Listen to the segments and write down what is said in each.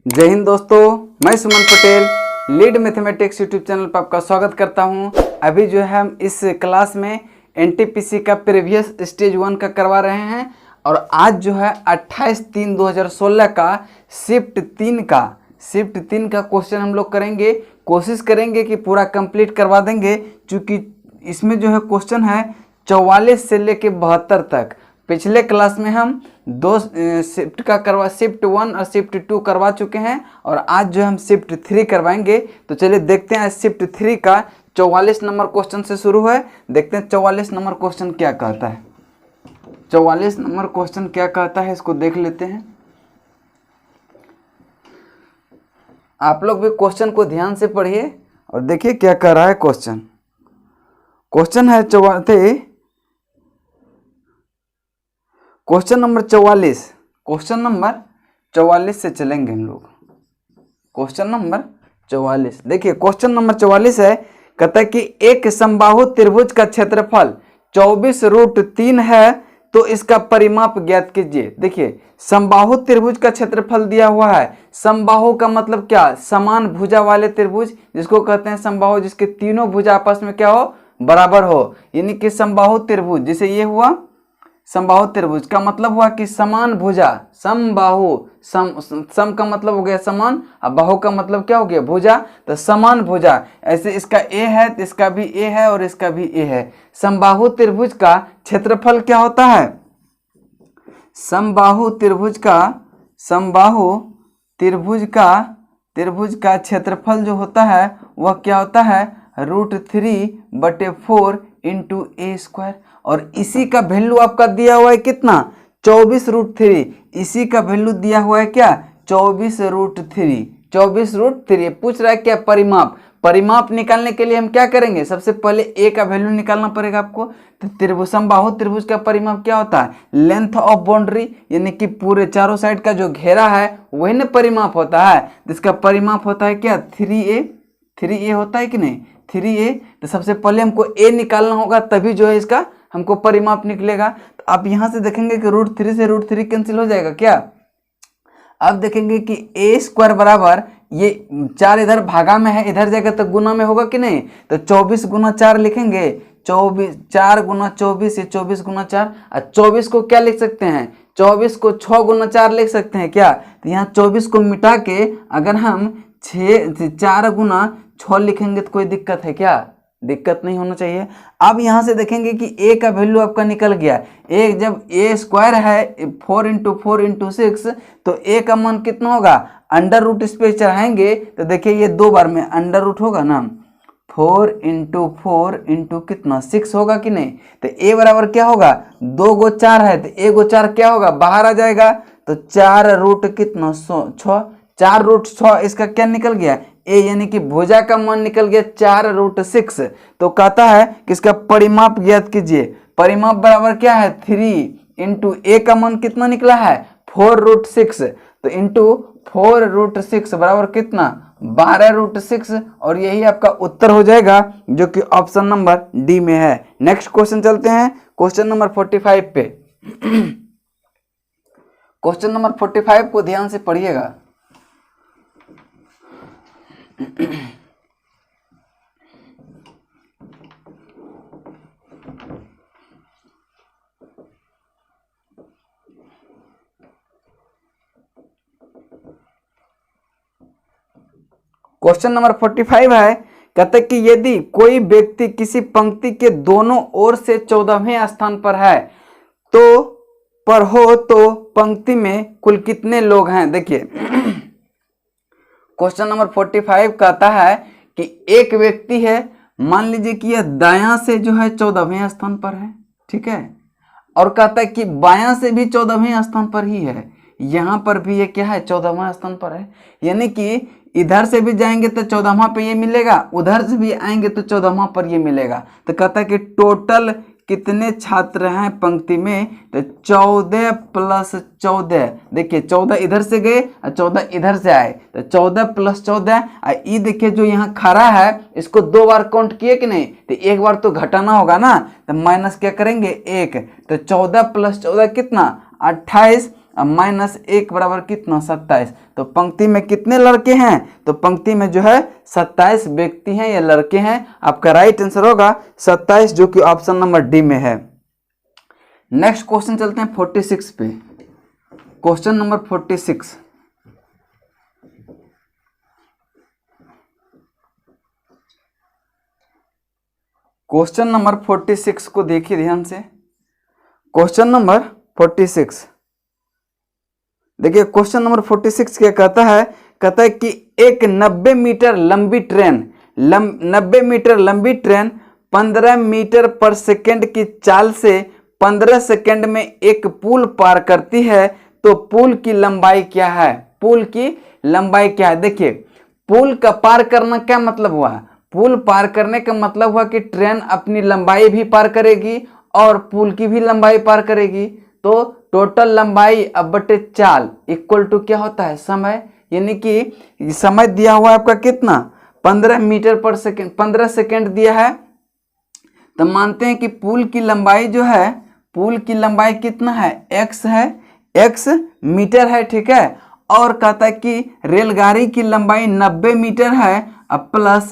जय हिंद दोस्तों, मैं Suman Patel lead mathematics YouTube channel पर आपका स्वागत करता हूं। अभी जो है हम इस क्लास में एनटीपीसी का प्रीवियस स्टेज 1 का करवा रहे हैं और आज जो है 28/3/2016 का शिफ्ट 3 का क्वेश्चन हम लोग करेंगे। कोशिश करेंगे कि पूरा कंप्लीट करवा देंगे, क्योंकि इसमें जो है क्वेश्चन है 44 से लेके 72 तक। पिछले क्लास में हम दो शिफ्ट 1 और शिफ्ट 2 करवा चुके हैं और आज जो हम शिफ्ट 3 करवाएंगे। तो चलिए देखते हैं शिफ्ट 3 का 44 नंबर क्वेश्चन से शुरू है। देखते हैं 44 नंबर क्वेश्चन क्या कहता है। 44 नंबर क्वेश्चन क्या कहता है इसको देख लेते हैं। आप लोग भी क्वेश्चन को ध्यान से पढ़िए और देखिए क्या कह रहा है क्वेश्चन। क्वेश्चन है क्वेश्चन नंबर 44। क्वेश्चन नंबर 44 से चलेंगे हम लोग। क्वेश्चन नंबर 44 देखिए, क्वेश्चन नंबर 44 है। कहता है कि एक समबाहु त्रिभुज का क्षेत्रफल 24√3 है, तो इसका परिमाप ज्ञात कीजिए। देखिए, समबाहु त्रिभुज का क्षेत्रफल दिया हुआ है। समबाहु का मतलब क्या? समान भुजा वाले त्रिभुज, जिसको कहते हैं समबाहु, जिसके तीनों भुजा आपस में क्या हो? बराबर हो, यानी कि समबाहु त्रिभुज। जैसे ये हुआ समबाहु त्रिभुज का मतलब हुआ कि समान भुजा। समबाहु, सम का मतलब हो गया समान और बाहु का मतलब क्या हो गया? भुजा। तो समान भुजा, ऐसे इसका ए है तो इसका भी ए है और इसका भी ए है। समबाहु त्रिभुज का क्षेत्रफल क्या होता है? समबाहु त्रिभुज का क्षेत्रफल जो होता है वह क्या होता है? √3/4 × a²। और इसी का वैल्यू आपका दिया हुआ है कितना? 24√3। इसी का वैल्यू दिया हुआ है क्या? 24√3। 24√3 पूछ रहा है क्या? परिमाप निकालने के लिए हम क्या करेंगे? सबसे पहले ए का वैल्यू निकालना पड़ेगा आपको। तो समबाहु त्रिभुज का परिमाप क्या होता है? लेंथ ऑफ बाउंड्री, यानी कि पूरे चारों साइड का जो घेरा है वही ना परिमाप होता है। तो इसका परिमाप होता है क्या? 3a होता है कि नहीं? 3a। तो सबसे पहले हमको ए निकालना होगा, तभी जो है इसका हमको परिमाप निकलेगा। तो आप यहां से देखेंगे कि √3 से √3 कैंसिल हो जाएगा क्या? अब देखेंगे कि a² बराबर, ये 4 इधर भागा में है, इधर जाएगा तो गुना में होगा कि नहीं? तो 24 × 4 लिखेंगे। 24 4 × 24 ये 24 × 4। और 24 को क्या लिख सकते हैं? 24 को 6 × 4 लिख सकते हैं क्या? तो यहाँ 24 को मिटा के अगर हम 4 × 6 लिखेंगे तो कोई दिक्कत है क्या? दिक्कत नहीं होना चाहिए। अब यहां से देखेंगे कि a का वैल्यू आपका निकल गया। a जब a² है 4 × 4 × 6, तो a का मान कितना होगा? अंडर रूट इस पे चढ़ाएंगे तो देखिए ये 2 बार में अंडर रूट होगा ना। 4 × 4 × कितना? 6 होगा कि नहीं? तो a बराबर क्या होगा? 2 × 4 है तो a × 4 क्या होगा? बाहर आ जाएगा। तो 4 कितना? 6। 4√6 इसका क्या निकल गया? ए, यानी कि भुजा का मान निकल गया 4√6। तो कहता है कि इसका परिमाप ज्ञात कीजिए। परिमाप बराबर क्या है? 3 × ए का मान कितना निकला है? 4√6। तो इंटू 4√6 बराबर कितना? 12√6। और यही आपका उत्तर हो जाएगा, जो कि ऑप्शन नंबर डी में है। नेक्स्ट क्वेश्चन चलते हैं क्वेश्चन नंबर 45 पे। क्वेश्चन नंबर 45 को ध्यान से पढ़िएगा। क्वेश्चन नंबर 45 है। कहते कि यदि कोई व्यक्ति किसी पंक्ति के दोनों ओर से 14वें स्थान पर है तो पंक्ति में कुल कितने लोग हैं? देखिए, क्वेश्चन नंबर 45 कहता है कि एक व्यक्ति है, मान लीजिए कि यह दायां से जो है 14वें स्थान पर है, ठीक है। और कहता है कि बायां से भी 14वें स्थान पर ही है, यहां पर भी ये क्या है? 14वां स्थान पर है। यानी कि इधर से भी जाएंगे तो 14वां पे ये मिलेगा, उधर से भी आएंगे तो 14वां पर ये मिलेगा। तो कहता है कि टोटल कितने छात्र हैं पंक्ति में? तो 14 + 14। देखिए 14 इधर से गए और 14 इधर से आए, तो 14 + 14। ये देखिए जो यहाँ खड़ा है इसको 2 बार काउंट किए कि नहीं? तो एक बार तो घटाना होगा ना, तो माइनस क्या करेंगे? 1। तो 14 + 14 कितना? 28। अब माइनस 1 बराबर कितना 27। तो पंक्ति में कितने लड़के हैं, तो पंक्ति में जो है 27 व्यक्ति हैं या लड़के हैं। आपका राइट आंसर होगा 27, जो कि ऑप्शन नंबर डी में है। नेक्स्ट क्वेश्चन चलते हैं 46 पे। Question number 46। क्वेश्चन नंबर 46 को देखिए ध्यान से। क्वेश्चन नंबर 46 देखिए। क्वेश्चन नंबर 46 क्या कहता है, कहता है कि एक 90 मीटर लंबी ट्रेन 90 मीटर लंबी ट्रेन 15 मीटर पर सेकंड की चाल से 15 सेकंड में एक पुल पार करती है, तो पुल की लंबाई क्या है। पुल की लंबाई क्या है। देखिए पुल का पार करना क्या मतलब हुआ, पुल पार करने का मतलब हुआ कि ट्रेन अपनी लंबाई भी पार करेगी और पुल की भी लंबाई पार करेगी। तो टोटल लंबाई अब बटे चाल इक्वल टू क्या होता है समय, यानी कि समय दिया हुआ है आपका कितना 15 मीटर पर सेकंड, 15 सेकंड दिया है। तो मानते हैं कि पुल की लंबाई जो है, पुल की लंबाई कितना है x है, x मीटर है, ठीक है। और कहता है कि रेलगाड़ी की लंबाई 90 मीटर है अब प्लस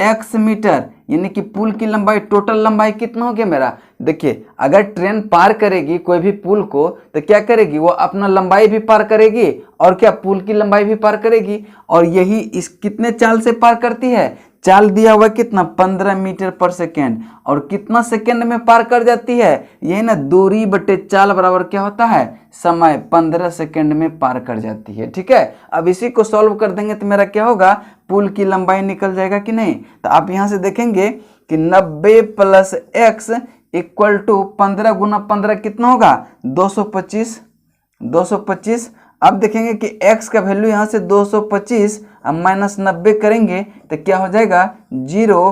x मीटर, यानी कि पुल की लंबाई टोटल लंबाई कितना हो गया मेरा। देखिए अगर ट्रेन पार करेगी कोई भी पुल को तो क्या करेगी, वो अपना लंबाई भी पार करेगी और क्या पुल की लंबाई भी पार करेगी। और यही इस कितने चाल से पार करती है, चाल दिया हुआ कितना 15 मीटर पर सेकेंड, और कितना सेकेंड में पार कर जाती है, यही ना दूरी बटे चाल बराबर क्या होता है समय, 15 सेकेंड में पार कर जाती है, ठीक है। अब इसी को सॉल्व कर देंगे तो मेरा क्या होगा, पुल की लंबाई निकल जाएगा कि नहीं। तो आप यहाँ से देखेंगे कि 90 प्लस x इक्वल टू 15 गुना 15 कितना होगा 225, 225। अब देखेंगे कि x का वैल्यू यहाँ से 225, अब माइनस 90 करेंगे तो क्या हो जाएगा 0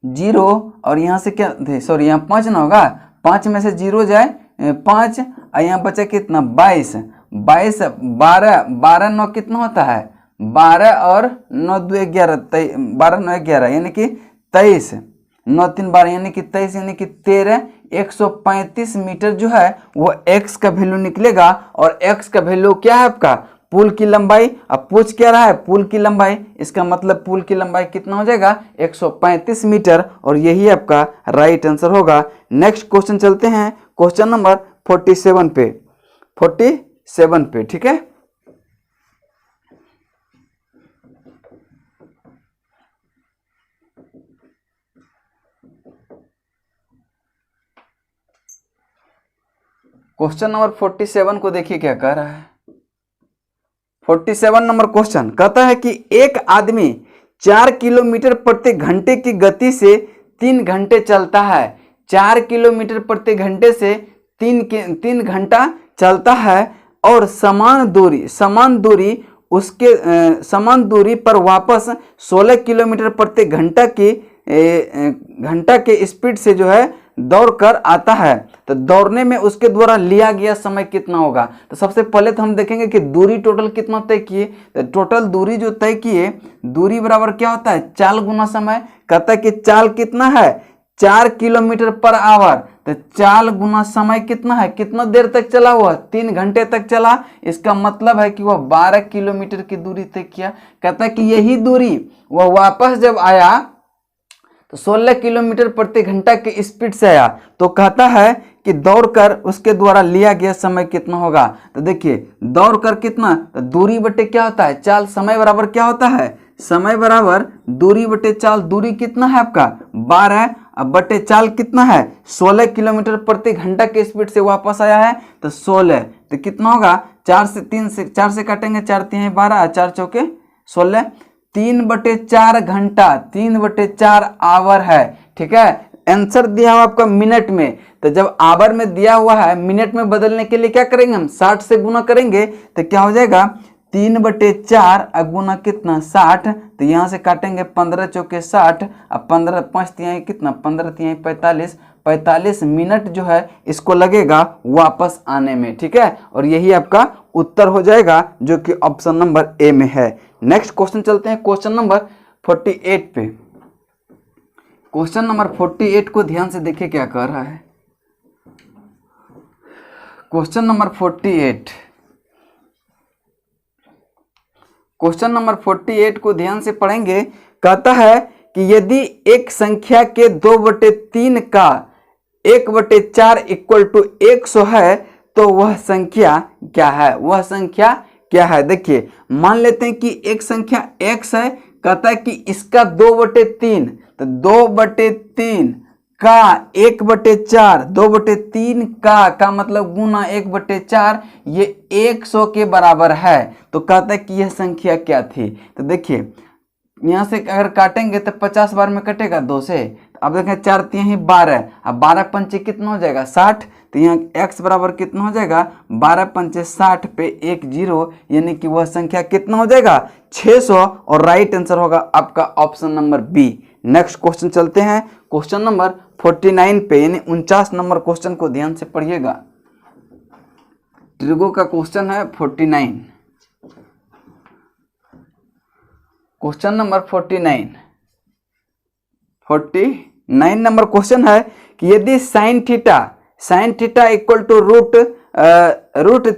0, और यहाँ से क्या थे, सॉरी यहाँ 5 ना होगा, 5 में से 0 जाए 5, और यहाँ बचा कितना 22, 22 12 12 9 कितना होता है 12 और 9 2 11, 12 9 11 यानी कि 23, 9 3 12 यानी कि 23, यानी कि 13, 135 मीटर जो है वो x का वैल्यू निकलेगा। और x का वैल्यू क्या है आपका पुल की लंबाई। अब पूछ क्या रहा है पुल की लंबाई, इसका मतलब पुल की लंबाई कितना हो जाएगा 135 मीटर, और यही आपका राइट आंसर होगा। नेक्स्ट क्वेश्चन चलते हैं क्वेश्चन नंबर 47 पे, 47 पे, ठीक है। क्वेश्चन नंबर 47 को देखिए क्या कह रहा है। 47 नंबर क्वेश्चन कहता है कि एक आदमी 4 किलोमीटर प्रति घंटे की गति से 3 घंटे चलता है, 4 किलोमीटर प्रति घंटे से 3 घंटा चलता है, और समान दूरी पर वापस 16 किलोमीटर प्रति घंटा के स्पीड से जो है दौड़ कर आता है। तो दौड़ने में उसके द्वारा लिया गया समय कितना होगा। तो सबसे पहले तो हम देखेंगे कि दूरी टोटल कितना तय किए। तो टोटल दूरी जो तय किए, दूरी बराबर क्या होता है चाल गुना समय। कहता है कि चाल कितना है 4 किलोमीटर पर आवर, तो चाल गुना समय कितना है, कितना देर तक चला हुआ 3 घंटे तक चला। इसका मतलब है कि वह 12 किलोमीटर की दूरी तय किया। कहता है कि यही दूरी वह वापस जब आया तो 16 किलोमीटर प्रति घंटा के स्पीड से आया। तो कहता है कि दौड़कर उसके द्वारा लिया गया समय कितना होगा। तो देखिए दौड़कर कितना, तो दूरी बटे क्या होता है चाल, समय बराबर क्या होता है समय बराबर दूरी बटे चाल। दूरी कितना है आपका 12, अब बटे चाल कितना है 16 किलोमीटर प्रति घंटा के स्पीड से वापस आया है, तो 16, तो कितना होगा 4 से काटेंगे 4 3 12, 4 चौके 16, 3/4 घंटा, 3/4 आवर है, ठीक है। आंसर दिया हुआ आपका मिनट में, तो जब आवर में दिया हुआ है मिनट में बदलने के लिए क्या करेंगे हम 60 से गुना करेंगे, तो क्या हो जाएगा 3/4 गुना कितना 60, तो यहाँ से काटेंगे 15 चौके 60, अब 15 5 तिहाई कितना 15 तिहाई 45, 45 मिनट जो है इसको लगेगा वापस आने में, ठीक है। और यही आपका उत्तर हो जाएगा जो कि ऑप्शन नंबर ए में है। नेक्स्ट क्वेश्चन चलते हैं क्वेश्चन नंबर 48 पे। क्वेश्चन नंबर 48 को ध्यान से देखिए क्या कह रहा है। Question number 48। क्वेश्चन नंबर 48 को ध्यान से पढ़ेंगे। कहता है कि यदि एक संख्या के 2/3 का 1/4 इक्वल टू 100 है तो वह संख्या क्या है? वह संख्या क्या है? देखिए, मान लेते हैं कि एक संख्या x है। कहता है कि इसका 2/3, तो 2/3 का 1/4, 2/3 का मतलब गुना 1/4, ये 100 के बराबर है। तो कहता है कि यह संख्या क्या थी? तो देखिए, यहाँ से अगर काटेंगे तो 50 बार में कटेगा 2 से। अब देखें 4 3 ही 12, अब 12 पंचे कितना हो जाएगा 60। तो यहाँ x बराबर कितना हो जाएगा 12 पंचे 60 पे 1 0, यानी कि वह संख्या कितना हो जाएगा 600, और राइट आंसर होगा आपका option number B. Next question चलते हैं क्वेश्चन नंबर 49 पे, यानी 49 नंबर क्वेश्चन को ध्यान से पढ़िएगा। ट्रिगो का क्वेश्चन है 49। क्वेश्चन नंबर 49 नंबर क्वेश्चन है कि यदि sine theta equal to root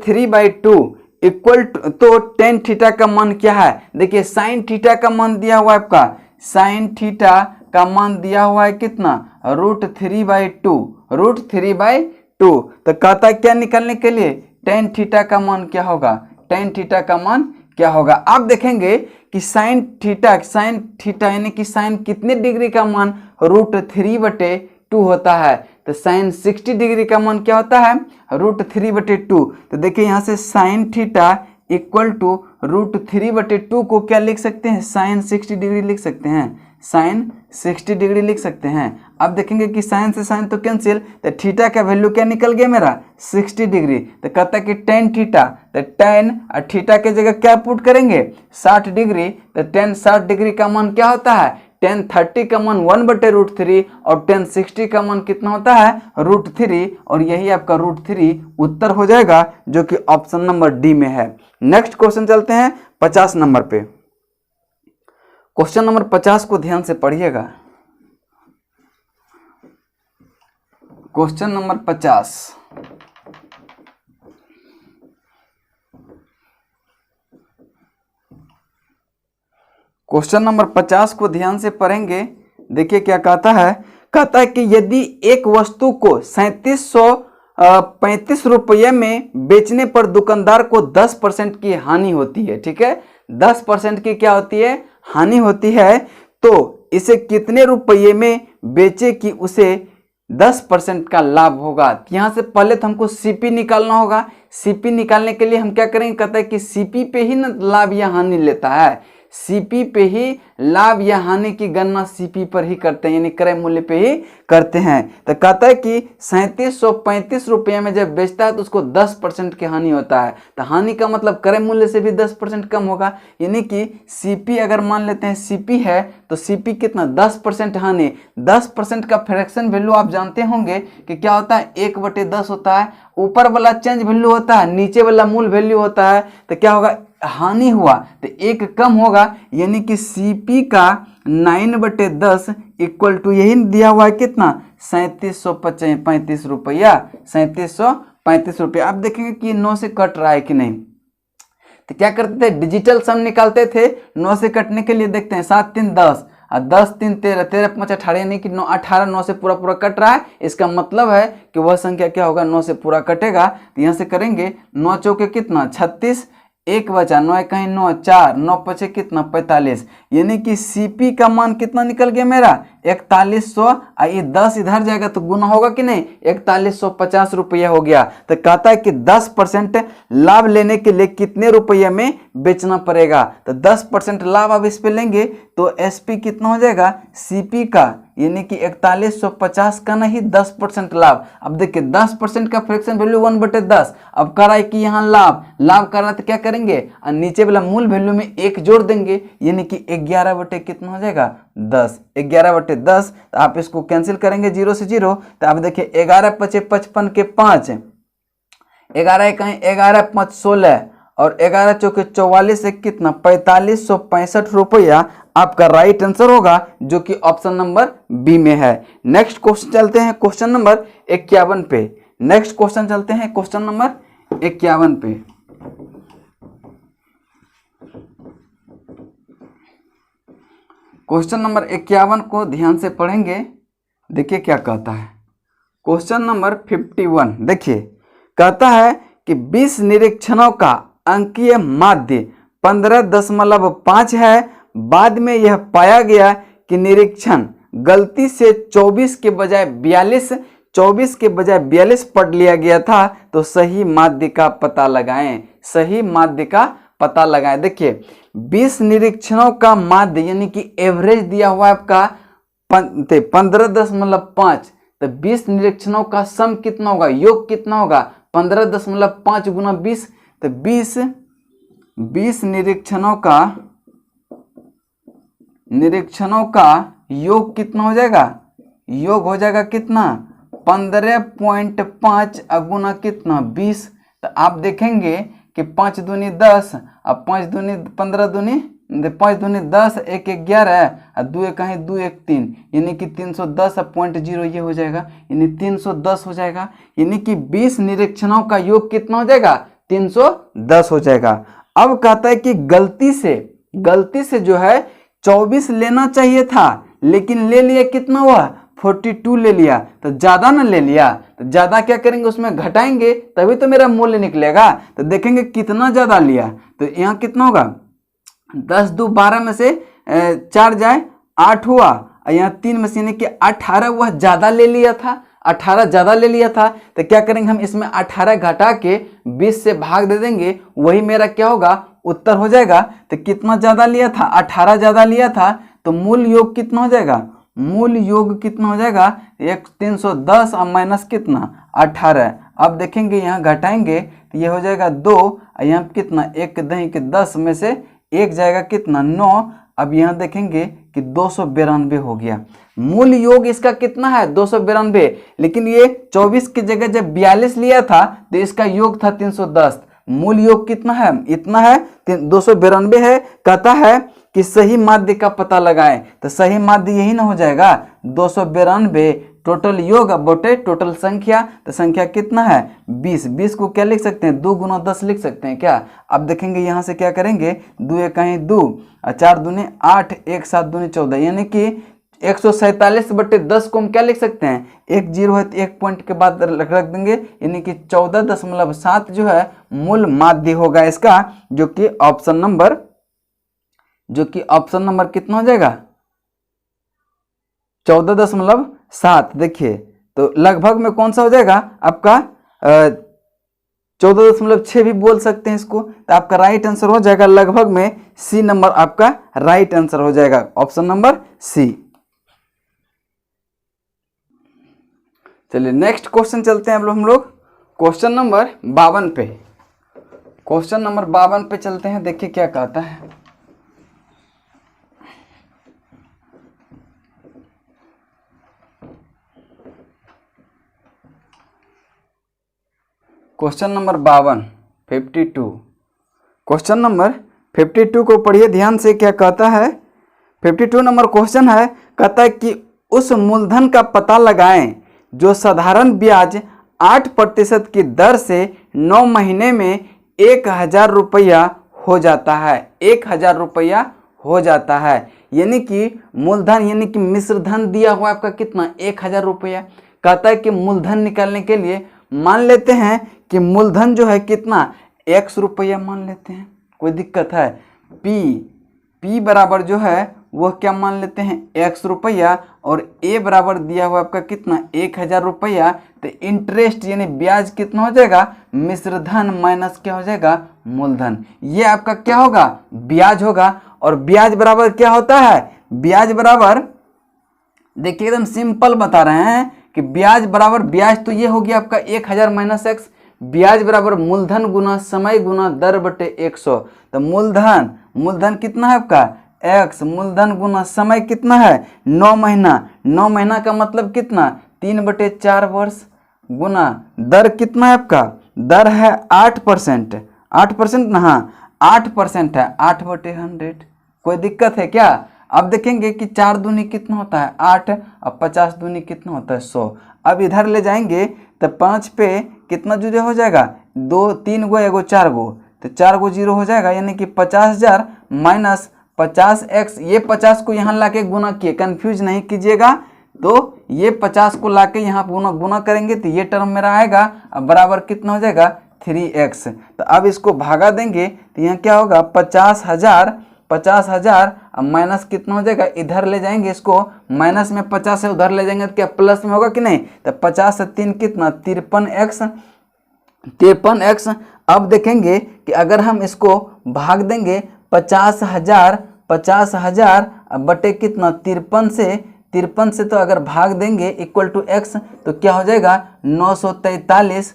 3/2 equal तो टेन थीटा का मान क्या है? देखिए, साइन थीटा का मान दिया हुआ है आपका, साइन थीटा का मान दिया हुआ है कितना? रूट 3/2। तो कहता है क्या निकालने के लिए? टेन थीटा का मान क्या होगा? टेन थीटा का मान क्या होगा? आप देखेंगे कि साइन थीटा यानी कि साइन कितने डिग्री का मान रूट 3/2 होता है? तो साइन 60 डिग्री का मान क्या होता है? रूट 3/2। तो देखिए, यहाँ से sine theta equal to root 3/2 को क्या लिख सकते हैं? साइन 60 डिग्री लिख सकते हैं, साइन 60 डिग्री लिख सकते हैं। अब देखेंगे कि साइन से साइन तो कैंसिल, तो थीटा का वैल्यू क्या निकल गया मेरा? 60 डिग्री। तो कहता है कि टेन थीटा, तो टेन और थीटा के जगह क्या पुट करेंगे? 60 डिग्री। तो टेन 60 डिग्री का मान क्या होता है? टेन 30 का मान 1/√3, और टेन 60 का मान कितना होता है? √3, और यही आपका √3 उत्तर हो जाएगा, जो कि ऑप्शन नंबर डी में है। नेक्स्ट क्वेश्चन चलते हैं 50 नंबर पे। क्वेश्चन नंबर 50 को ध्यान से पढ़िएगा। Question number 50। क्वेश्चन नंबर 50 को ध्यान से पढ़ेंगे। देखिए क्या कहता है। कहता है कि यदि एक वस्तु को 3735 रुपये में बेचने पर दुकानदार को 10% की हानि होती है, ठीक है, 10% की क्या होती है? हानि होती है। तो इसे कितने रुपये में बेचे कि उसे 10% का लाभ होगा? यहां से पहले तो हमको सीपी निकालना होगा। सीपी निकालने के लिए हम क्या करेंगे? कहता है कि सीपी पे ही ना लाभ या हानि लेता है, सीपी पे ही लाभ या हानि की गणना सीपी पर ही करते हैं, यानी क्रय मूल्य पे ही करते हैं। तो कहता है कि 3735 रुपये में जब बेचता है तो उसको 10% की हानि होता है। तो हानि का मतलब क्रय मूल्य से भी 10% कम होगा, यानी कि सीपी अगर मान लेते हैं सीपी है तो सीपी कितना? 10% हानि। 10% का फ्रैक्शन वैल्यू आप जानते होंगे कि क्या होता है? 1/10 होता है। ऊपर वाला चेंज वैल्यू होता है, नीचे वाला मूल वैल्यू होता है। तो क्या होगा? हानि हुआ तो एक कम होगा, यानी कि सीपी का 9/10 इक्वल टू यही दिया हुआ है कितना? 3735 रुपया, 3735 रुपया। आप देखेंगे कि 9 से कट रहा है कि नहीं। तो क्या करते थे? डिजिटल सम निकालते थे 9 से कटने के लिए। देखते हैं 7 3 10 और 10 3 13, 13 5 18, यानी कि 9 18, 9 से पूरा पूरा कट रहा है। इसका मतलब है कि वह संख्या क्या होगा? 9 से पूरा कटेगा। तो यहाँ से करेंगे 9 चौके कितना? 36, एक बचा 9 कहीं 9, 4 9 पचे कितना? 45, यानी कि सीपी का मान कितना निकल गया मेरा? 4100। ये 10 इधर जाएगा तो गुना होगा कि नहीं? 4150 रुपया हो गया। तो कहता है कि 10% लाभ लेने के लिए कितने रुपये में बेचना पड़ेगा? तो 10% लाभ अब इस पे लेंगे तो एसपी कितना हो जाएगा? सीपी का, यानी कि 4150 का नहीं 10% लाभ। अब देखिए 10% का फ्रैक्शन वैल्यू 1/10। अब कर रहा है कि यहाँ लाभ कर रहा है तो क्या करेंगे? और नीचे वाला मूल वैल्यू में 1 जोड़ देंगे, यानी कि 11 कितना हो जाएगा? 10। 11/10। तो आप इसको कैंसिल करेंगे 0 से 0। तो आप देखिए 11 पचे 55 के 5, 11 कहीं 11 5 16, और 11 चौके 44 से कितना? 4565 रुपया आपका राइट आंसर होगा, जो कि ऑप्शन नंबर बी में है। नेक्स्ट क्वेश्चन चलते हैं क्वेश्चन नंबर 51 पे। नेक्स्ट क्वेश्चन चलते हैं क्वेश्चन नंबर 51 पे। क्वेश्चन नंबर 51 को ध्यान से पढ़ेंगे। देखिए क्या कहता है। क्वेश्चन नंबर 51 देखिए, कहता है कि 20 निरीक्षणों का अंकीय माध्य 15.5 है। बाद में यह पाया गया कि निरीक्षण गलती से 24 के बजाय 42 पढ़ लिया गया था, तो सही माध्य का पता लगाएं। सही माध्य का पता लगाएं। देखिए 20 निरीक्षणों का माध्य यानी कि एवरेज दिया हुआ है आपका 15.5, तो 20 निरीक्षणों का सम कितना होगा, योग कितना होगा 15.5 गुना 20, तो 20 निरीक्षणों का योग कितना हो जाएगा, योग हो जाएगा कितना 15.5 गुना कितना 20। तो आप देखेंगे कि 5 दूनी 10, अब 5 दूनी 15 दूनी 5 दूनी 10, 1 11 और 2 कहीं 2 1 3, यानी कि 310.0 ये हो जाएगा, यानी 310 हो जाएगा। यानी कि 20 निरीक्षणों का योग कितना हो जाएगा 310 हो जाएगा। अब कहता है कि गलती से जो है 24 लेना चाहिए था, लेकिन ले लिया कितना हुआ 42 ले लिया, तो ज्यादा ना ले लिया, तो ज्यादा क्या करेंगे उसमें घटाएंगे तभी तो मेरा मूल्य निकलेगा। तो देखेंगे कितना ज्यादा लिया, तो यहाँ कितना होगा 10 2 12 में से 4 जाए 8 हुआ, और यहाँ 3 में से यानी कि 18 वह ज्यादा ले लिया था, 18 ज्यादा ले लिया था। तो क्या करेंगे हम इसमें 18 घटा के 20 से भाग दे देंगे, वही मेरा क्या होगा उत्तर हो जाएगा। तो कितना ज्यादा लिया था 18 ज्यादा लिया था, तो मूल योग कितना हो जाएगा, मूल योग कितना हो जाएगा 310 और माइनस कितना 18। अब देखेंगे यहाँ घटाएंगे तो ये हो जाएगा 2, और यहाँ कितना 1 दही के 10 में से 1 जाएगा कितना 9। अब यहाँ देखेंगे कि 292 हो गया। मूल योग इसका कितना है 292, लेकिन ये 24 की जगह जब 42 लिया था तो इसका योग था 310। मूल योग कितना है, इतना है 292 है। कहता है कि सही माध्य का पता लगाएं, तो सही माध्य यही ना हो जाएगा 292 टोटल योग बटे टोटल संख्या, तो संख्या कितना है 20। 20 को क्या लिख सकते हैं 2 गुना 10 लिख सकते हैं क्या। अब देखेंगे यहाँ से क्या करेंगे 2 1 कहीं 2 और 4 दूनी 8, 1 7 दूनी 14, यानी कि 147/10 को हम क्या लिख सकते हैं 1 0 है तो 1 पॉइंट के बाद रख देंगे, यानी कि 14.7 जो है मूल माध्य होगा इसका, जो कि ऑप्शन नंबर कितना हो जाएगा 14.7। देखिए तो लगभग में कौन सा हो जाएगा आपका 14.6 भी बोल सकते हैं इसको। तो आपका राइट आंसर हो जाएगा लगभग में सी नंबर आपका राइट आंसर हो जाएगा, ऑप्शन नंबर सी। चलिए नेक्स्ट क्वेश्चन चलते हैं हम लोग क्वेश्चन नंबर 52 पे। क्वेश्चन नंबर 52 पे चलते हैं। देखिए क्या कहता है। क्वेश्चन नंबर 52 क्वेश्चन नंबर 52 को पढ़िए ध्यान से। क्या कहता है 52 नंबर क्वेश्चन है, कहता है कि उस मूलधन का पता लगाएं जो साधारण ब्याज 8% की दर से 9 महीने में 1000 रुपया हो जाता है। 1000 रुपया हो जाता है, यानी कि मूलधन यानी कि मिश्र धन दिया हुआ आपका कितना 1000 रुपया। कहता है कि मूलधन निकालने के लिए मान लेते हैं कि मूलधन जो है कितना x रुपया मान लेते हैं, कोई दिक्कत है। p बराबर जो है वह क्या मान लेते हैं x रुपया, और a बराबर दिया हुआ आपका कितना 1000 रुपया। तो इंटरेस्ट यानी ब्याज कितना हो जाएगा मिश्र धन माइनस क्या हो जाएगा मूलधन। ये आपका क्या होगा ब्याज होगा। और ब्याज बराबर क्या होता है, ब्याज बराबर देखिए एकदम सिंपल बता रहे हैं कि ब्याज बराबर ब्याज तो ये हो गया आपका 1000 माइनस x, ब्याज बराबर मूलधन गुना समय गुना दर बटे 100। तो मूलधन कितना है आपका x, मूलधन गुना समय कितना है 9 महीना। 9 महीना का मतलब कितना 3/4 वर्ष, गुना दर कितना है आपका, दर है 8%। 8% ना, हाँ 8% है 8/100। कोई दिक्कत है क्या। अब देखेंगे कि 4 दूनी कितना होता है 8, अब 50 दूनी कितना होता है 100। अब इधर ले जाएंगे तो 5 पे कितना जुड़े हो जाएगा, 2 3 गो एगो 4 गो, तो 4 गो जीरो हो जाएगा, यानी कि 50,000 माइनस 50x। ये 50 को यहाँ लाके गुना किए, कंफ्यूज नहीं कीजिएगा। तो ये 50 को लाके यहाँ गुना करेंगे तो ये टर्म मेरा आएगा, अब बराबर कितना हो जाएगा 3x। तो अब इसको भागा देंगे तो यहाँ क्या होगा 50,000 अब माइनस कितना हो जाएगा, इधर ले जाएंगे इसको, माइनस में 50 से उधर ले जाएंगे तो क्या प्लस में होगा कि नहीं। तो 50 से 3 कितना 53x। अब देखेंगे कि अगर हम इसको भाग देंगे 50,000 बटे कितना 53 से तो अगर भाग देंगे इक्वल टू x तो क्या हो जाएगा 943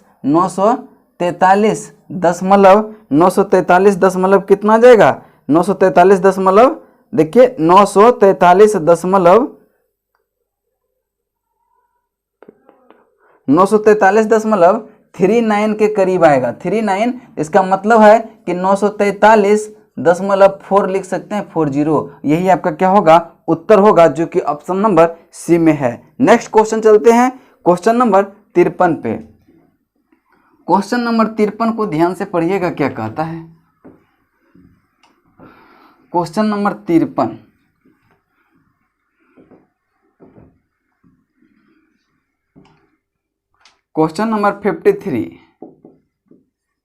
कितना आ जाएगा 943 दशमलव, देखिए 943.39 के करीब आएगा। 39 इसका मतलब है कि 943.4 लिख सकते हैं, 40। यही आपका क्या होगा उत्तर होगा, जो कि ऑप्शन नंबर सी में है। नेक्स्ट क्वेश्चन चलते हैं क्वेश्चन नंबर 53 पे। क्वेश्चन नंबर 53 को ध्यान से पढ़िएगा क्या कहता है। Question number 53, question number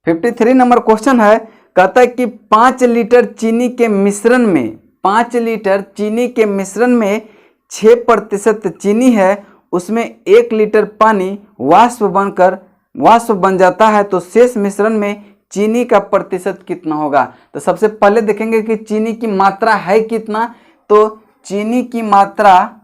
53 number question है। कहता है कि 5 लीटर चीनी के मिश्रण में 6% चीनी है, उसमें 1 लीटर पानी वाष्प बन जाता है, तो शेष मिश्रण में चीनी का प्रतिशत कितना होगा। तो सबसे पहले देखेंगे कि चीनी की मात्रा है कितना। तो चीनी की मात्रा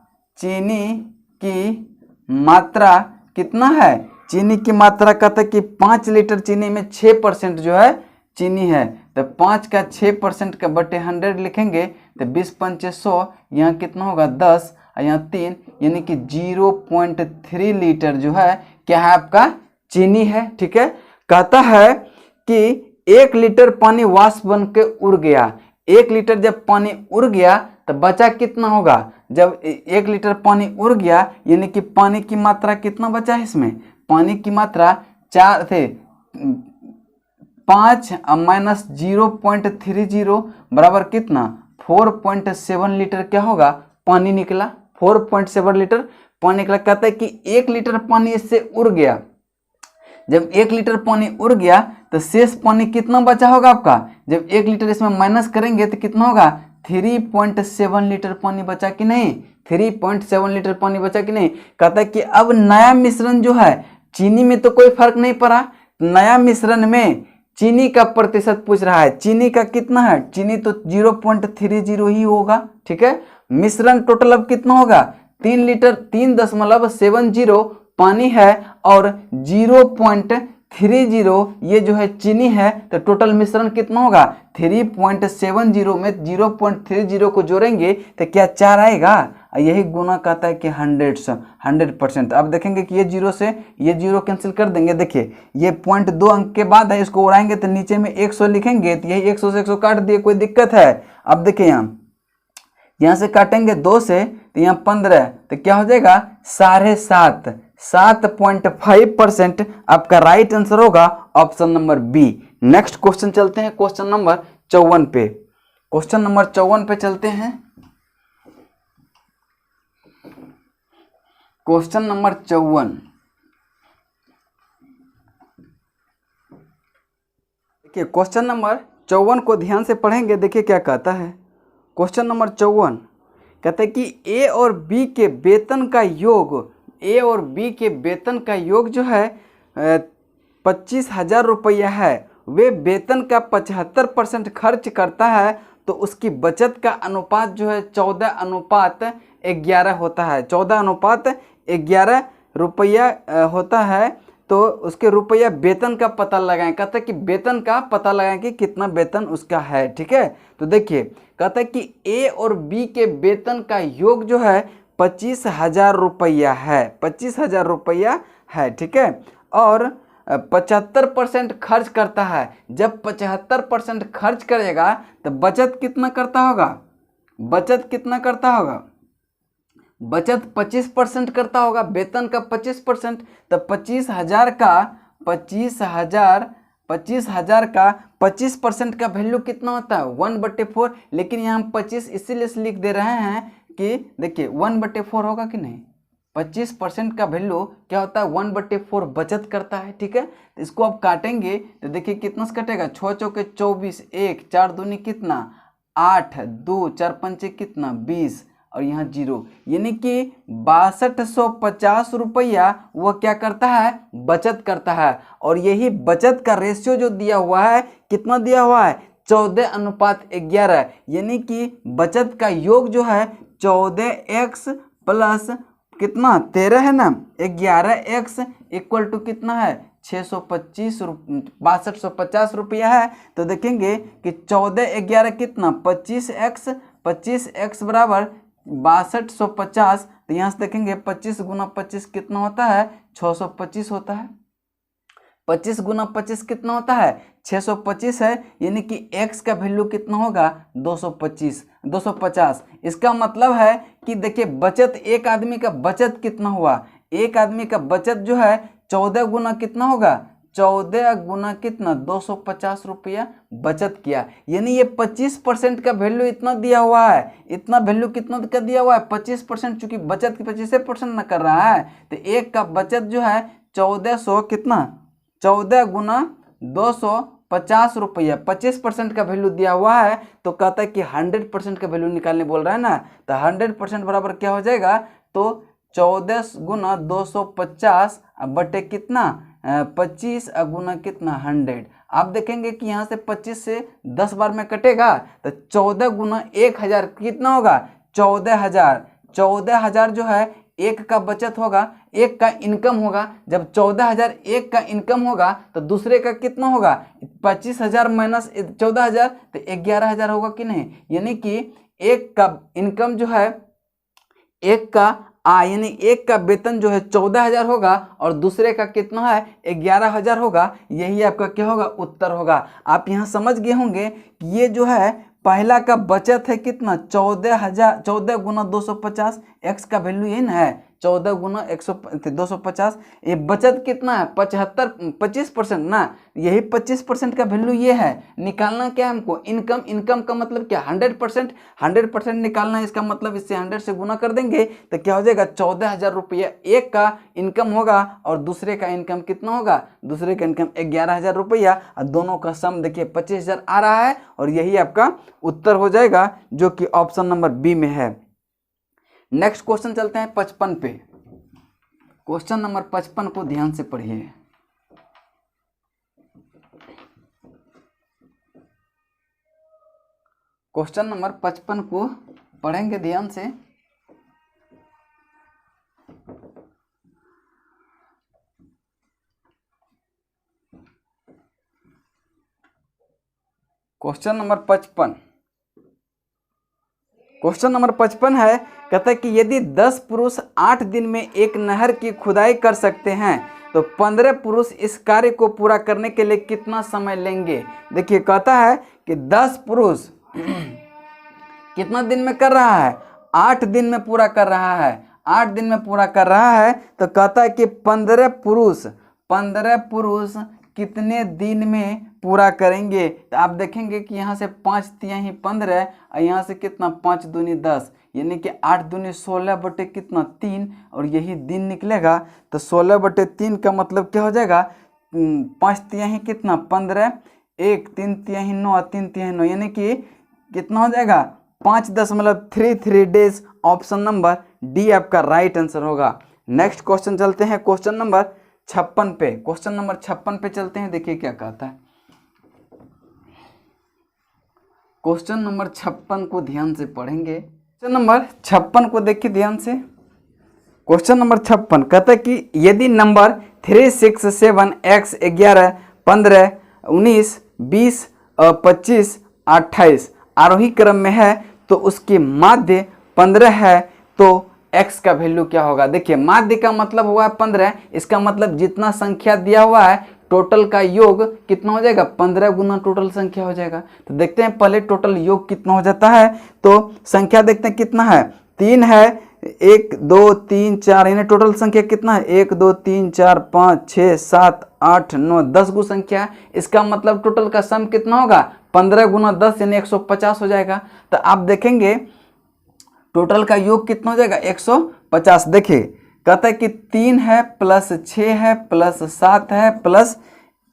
कितना है, चीनी की मात्रा कहता है कि 5 लीटर चीनी में 6% जो है चीनी है, तो 5 का 6% का बटे 100 लिखेंगे तो 20 पंचे 100, यहाँ कितना होगा 10 और यहाँ 3, यानी कि 0.3 लीटर जो है क्या है आपका चीनी है। ठीक है, कहता है कि 1 लीटर पानी वाष्प बन के उड़ गया। 1 लीटर जब पानी उड़ गया तो बचा कितना होगा, जब 1 लीटर पानी उड़ गया यानी कि पानी की मात्रा कितना बचा है, इसमें पानी की मात्रा 4 थे, 5 माइनस 0.30 बराबर कितना 4.7 लीटर क्या होगा पानी निकला, 4.7 लीटर पानी निकला। कहता है कि 1 लीटर पानी इससे उड़ गया। जब 1 लीटर पानी उड़ गया तो शेष पानी कितना बचा होगा आपका, जब 1 लीटर इसमें माइनस करेंगे तो कितना होगा 3.7 लीटर पानी बचा कि नहीं, 3.7 लीटर पानी बचा कि नहीं। कहता है कि अब नया मिश्रण जो है, चीनी में तो कोई फर्क नहीं पड़ा, नया मिश्रण में चीनी का प्रतिशत पूछ रहा है, चीनी का कितना है, चीनी तो 0.30 ही होगा। ठीक है, मिश्रण टोटल अब कितना होगा 3 लीटर 3.70 पानी है और 0.30 ये जो है चीनी है, तो टोटल मिश्रण कितना होगा 3.70 में 0.30 को जोड़ेंगे तो क्या 4 आएगा, यही गुना कहता है कि 100%। अब देखेंगे कि ये 0 से ये 0 कैंसिल कर देंगे। देखिए ये 0.2 अंक के बाद है, इसको उड़ाएंगे तो नीचे में 100 लिखेंगे, तो यही 100 से 100 काट दिए, कोई दिक्कत है। अब देखिए यहाँ से काटेंगे 2 से तो यहाँ 15, तो क्या हो जाएगा 7.5% आपका राइट आंसर होगा option number B. Next question चलते हैं क्वेश्चन नंबर 54 पे। क्वेश्चन नंबर 54 पे चलते हैं। क्वेश्चन नंबर 54, देखिए क्वेश्चन नंबर 54 को ध्यान से पढ़ेंगे, देखिए क्या कहता है। क्वेश्चन नंबर 54 कहता है कि ए और बी के वेतन का योग जो है 25,000 रुपया है, वे वेतन का 75% खर्च करता है, तो उसकी बचत का अनुपात जो है 14:11 होता है, 14:11 रुपया होता है। तो उसके रुपया वेतन का पता लगाएं, कहता है कि वेतन का पता लगाएं कि कितना वेतन उसका है। ठीक है, तो देखिए कहता है कि ए और बी के वेतन का योग जो है 25,000 रुपया है, 25,000 रुपया है। ठीक है, और 75% खर्च करता है। जब 75% खर्च करेगा तो बचत कितना करता होगा, बचत 25% करता होगा, वेतन का 25%, तो 25,000 का 25% का वैल्यू कितना होता है 1/4। लेकिन यहाँ हम 25 इसीलिए लिख दे रहे हैं कि देखिए 1/4 होगा कि नहीं, 25% का वैल्यू क्या होता है 1/4 बचत करता है। ठीक है, तो इसको आप काटेंगे तो देखिए कितना से कटेगा, 6 चौके 24, 1 4 दूनी कितना 8, 2 4 पंचे कितना 20 और यहाँ 0, यानी कि 6250 रुपया वह क्या करता है बचत करता है। और यही बचत का रेशियो जो दिया हुआ है कितना दिया हुआ है 14:11, यानी कि बचत का योग जो है 14x प्लस कितना 13 है ना 11x इक्वल टू कितना है 6250 रुपया है। तो देखेंगे कि 14 कितना 25x बराबर 6250। तो यहाँ से देखेंगे 25 गुना 25 कितना होता है 625 होता है। 25 गुना 25 कितना होता है 625 है, यानी कि x का वैल्यू कितना होगा 250। इसका मतलब है कि देखिए बचत, एक आदमी का बचत कितना हुआ, एक आदमी का बचत जो है 14 गुना कितना होगा 14 गुना कितना 250 रुपया बचत किया। यानी ये 25% का वैल्यू इतना दिया हुआ है, इतना वैल्यू कितना का दिया हुआ है 25%, चूंकि बचत की 25% न कर रहा है तो एक का बचत जो है 1400 कितना 14 गुना 250 रुपया 25% का वैल्यू दिया हुआ है। तो कहता है कि 100% का वैल्यू निकालने बोल रहा है ना, तो 100% बराबर क्या हो जाएगा, तो 14 गुना 250 बटे कितना 25 गुना कितना 100। आप देखेंगे कि यहाँ से 25 से 10 बार में कटेगा तो 14 गुना 1000 कितना होगा 14,000। 14,000 जो है एक का बचत होगा, एक का इनकम होगा। जब 14,000 एक का इनकम होगा तो दूसरे का कितना होगा 25,000 माइनस 14,000 तो 11,000 होगा कि नहीं। यानी कि एक का इनकम जो है एक का यानी एक का वेतन जो है 14,000 होगा और दूसरे का कितना है 11,000 होगा। यही आपका क्या होगा उत्तर होगा। आप यहाँ समझ गए होंगे कि ये जो है पहला का बचत है कितना 14,000, 14 गुना 250, एक्स का वैल्यू ये ना है 14 गुना 250। ये बचत कितना है 25% ना, यही 25% का वैल्यू ये है। निकालना क्या है हमको इनकम, इनकम का मतलब क्या 100% निकालना है। इसका मतलब इससे 100 से गुना कर देंगे तो क्या हो जाएगा 14,000 रुपया एक का इनकम होगा और दूसरे का इनकम कितना होगा, दूसरे का इनकम 11,000 रुपया और दोनों का सम देखिए 25,000 आ रहा है और यही आपका उत्तर हो जाएगा जो कि ऑप्शन नंबर बी में है। नेक्स्ट क्वेश्चन चलते हैं 55 पे। क्वेश्चन नंबर 55 को ध्यान से पढ़िए। क्वेश्चन नंबर 55 को पढ़ेंगे ध्यान से। क्वेश्चन नंबर 55, क्वेश्चन नंबर 55 है, कहता है कि यदि 10 पुरुष 8 दिन में एक नहर की खुदाई कर सकते हैं तो 15 पुरुष इस कार्य को पूरा करने के लिए कितना समय लेंगे। देखिए कहता है कि 10 पुरुष कितना दिन में कर रहा है 8 दिन में पूरा कर रहा है, 8 दिन में पूरा कर रहा है। तो कहता है कि 15 पुरुष कितने दिन में पूरा करेंगे। तो आप देखेंगे कि यहाँ से 5 तिहाई 15 और यहाँ से कितना 5 दूनी 10, यानी कि 8 दूनी 16 बटे कितना 3 और यही दिन निकलेगा। तो 16 बटे 3 का मतलब क्या हो जाएगा 5 तिहाई कितना 15, 1 3 तिहाई 9, 3 तिहाई 9, यानी कि कितना हो जाएगा 5.33 डेज। ऑप्शन नंबर डी आपका राइट आंसर होगा। नेक्स्ट क्वेश्चन चलते हैं क्वेश्चन नंबर 56 पे। क्वेश्चन नंबर 56 पे चलते हैं, देखिए क्या कहता है। क्वेश्चन नंबर 56 को ध्यान से पढ़ेंगे। क्वेश्चन नंबर 56 को देखिए ध्यान से। क्वेश्चन नंबर 56 कहता है कि यदि नंबर 3 6 7 x 11 15 19 20 25 28 आरोही क्रम में है तो उसकी माध्य 15 है तो x का वैल्यू क्या होगा। देखिए माध्य का मतलब हुआ है 15, इसका मतलब जितना संख्या दिया हुआ है टोटल का योग कितना हो जाएगा 15 गुना टोटल संख्या हो जाएगा। तो देखते हैं पहले टोटल योग कितना हो जाता है। तो संख्या देखते हैं कितना है 3 है, 1 2 3 4, यानी टोटल संख्या कितना है 1 2 3 4 5 6 7 8 9 10 गो संख्या है। इसका मतलब टोटल का सम कितना होगा 15 गुना 10 यानी 150 हो जाएगा। तो आप देखेंगे टोटल का योग कितना हो जाएगा 150। देखिए कहता है कि 3 है प्लस 6 है प्लस 7 है प्लस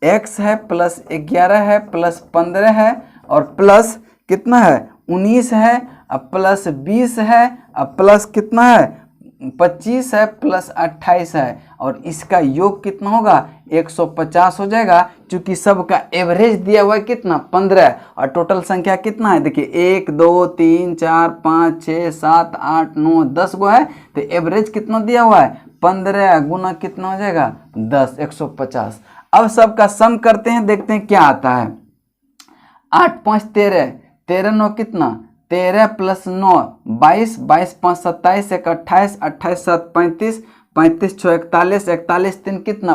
x है प्लस 11 है प्लस 15 है और प्लस कितना है 19 है, अब प्लस 20 है, अब प्लस कितना है 25 है प्लस 28 है और इसका योग कितना होगा 150 हो जाएगा। क्योंकि सबका एवरेज दिया हुआ है कितना 15 और टोटल संख्या कितना है देखिए 1 2 3 4 5 6 7 8 9 10 गो है। तो एवरेज कितना दिया हुआ है 15 गुना कितना हो जाएगा 10 150। अब सबका सम करते हैं, देखते हैं क्या आता है। 8 5 13, 13 9 कितना 13 प्लस 9 22, 22 5 27, 1 28, 28 7 35, 35 6 41, 41 3 कितना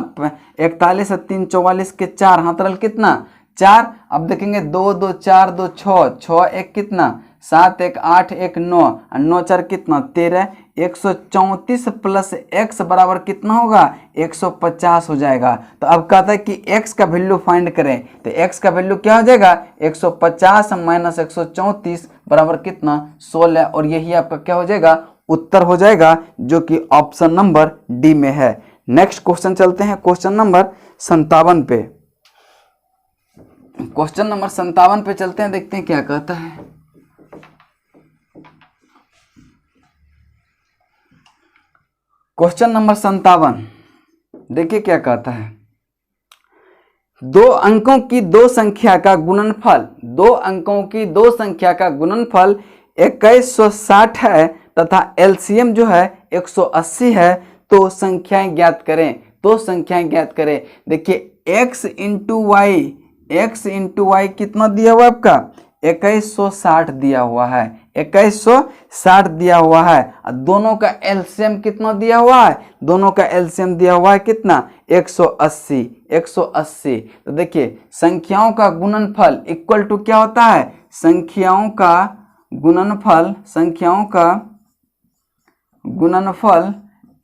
41 3 44 के 4 हाथ रल कितना 4। अब देखेंगे 2 2 4 2 6, 6 1 कितना 7 1 8 1 9, 9 4 कितना 13, 134 प्लस x बराबर कितना होगा 150 हो जाएगा। तो अब कहता है कि x का वैल्यू फाइंड करें, तो x का वैल्यू क्या हो जाएगा 150 माइनस 134 बराबर कितना 16 और यही आपका क्या हो जाएगा उत्तर हो जाएगा, जो कि ऑप्शन नंबर डी में है। नेक्स्ट क्वेश्चन चलते हैं क्वेश्चन नंबर 57 पे। क्वेश्चन नंबर 57 पे चलते हैं, देखते हैं क्या कहता है। क्वेश्चन नंबर 57 देखिए क्या कहता है। 2 अंकों की दो संख्या का गुणनफल, 2 अंकों की दो संख्या का गुणनफल 2160 है तथा एलसीएम जो है 180 है, तो संख्याएं ज्ञात करें। तो संख्याएं ज्ञात करें। देखिए x इंटू वाई कितना दिया हुआ है आपका 2160 दिया हुआ है, 2160 दिया हुआ है। दोनों का एलसीएम कितना दिया हुआ है, दोनों का एलसीएम दिया हुआ है कितना 180, 180। तो देखिए संख्याओं का गुणनफल इक्वल टू क्या होता है, संख्याओं का गुणनफल, संख्याओं का गुणनफल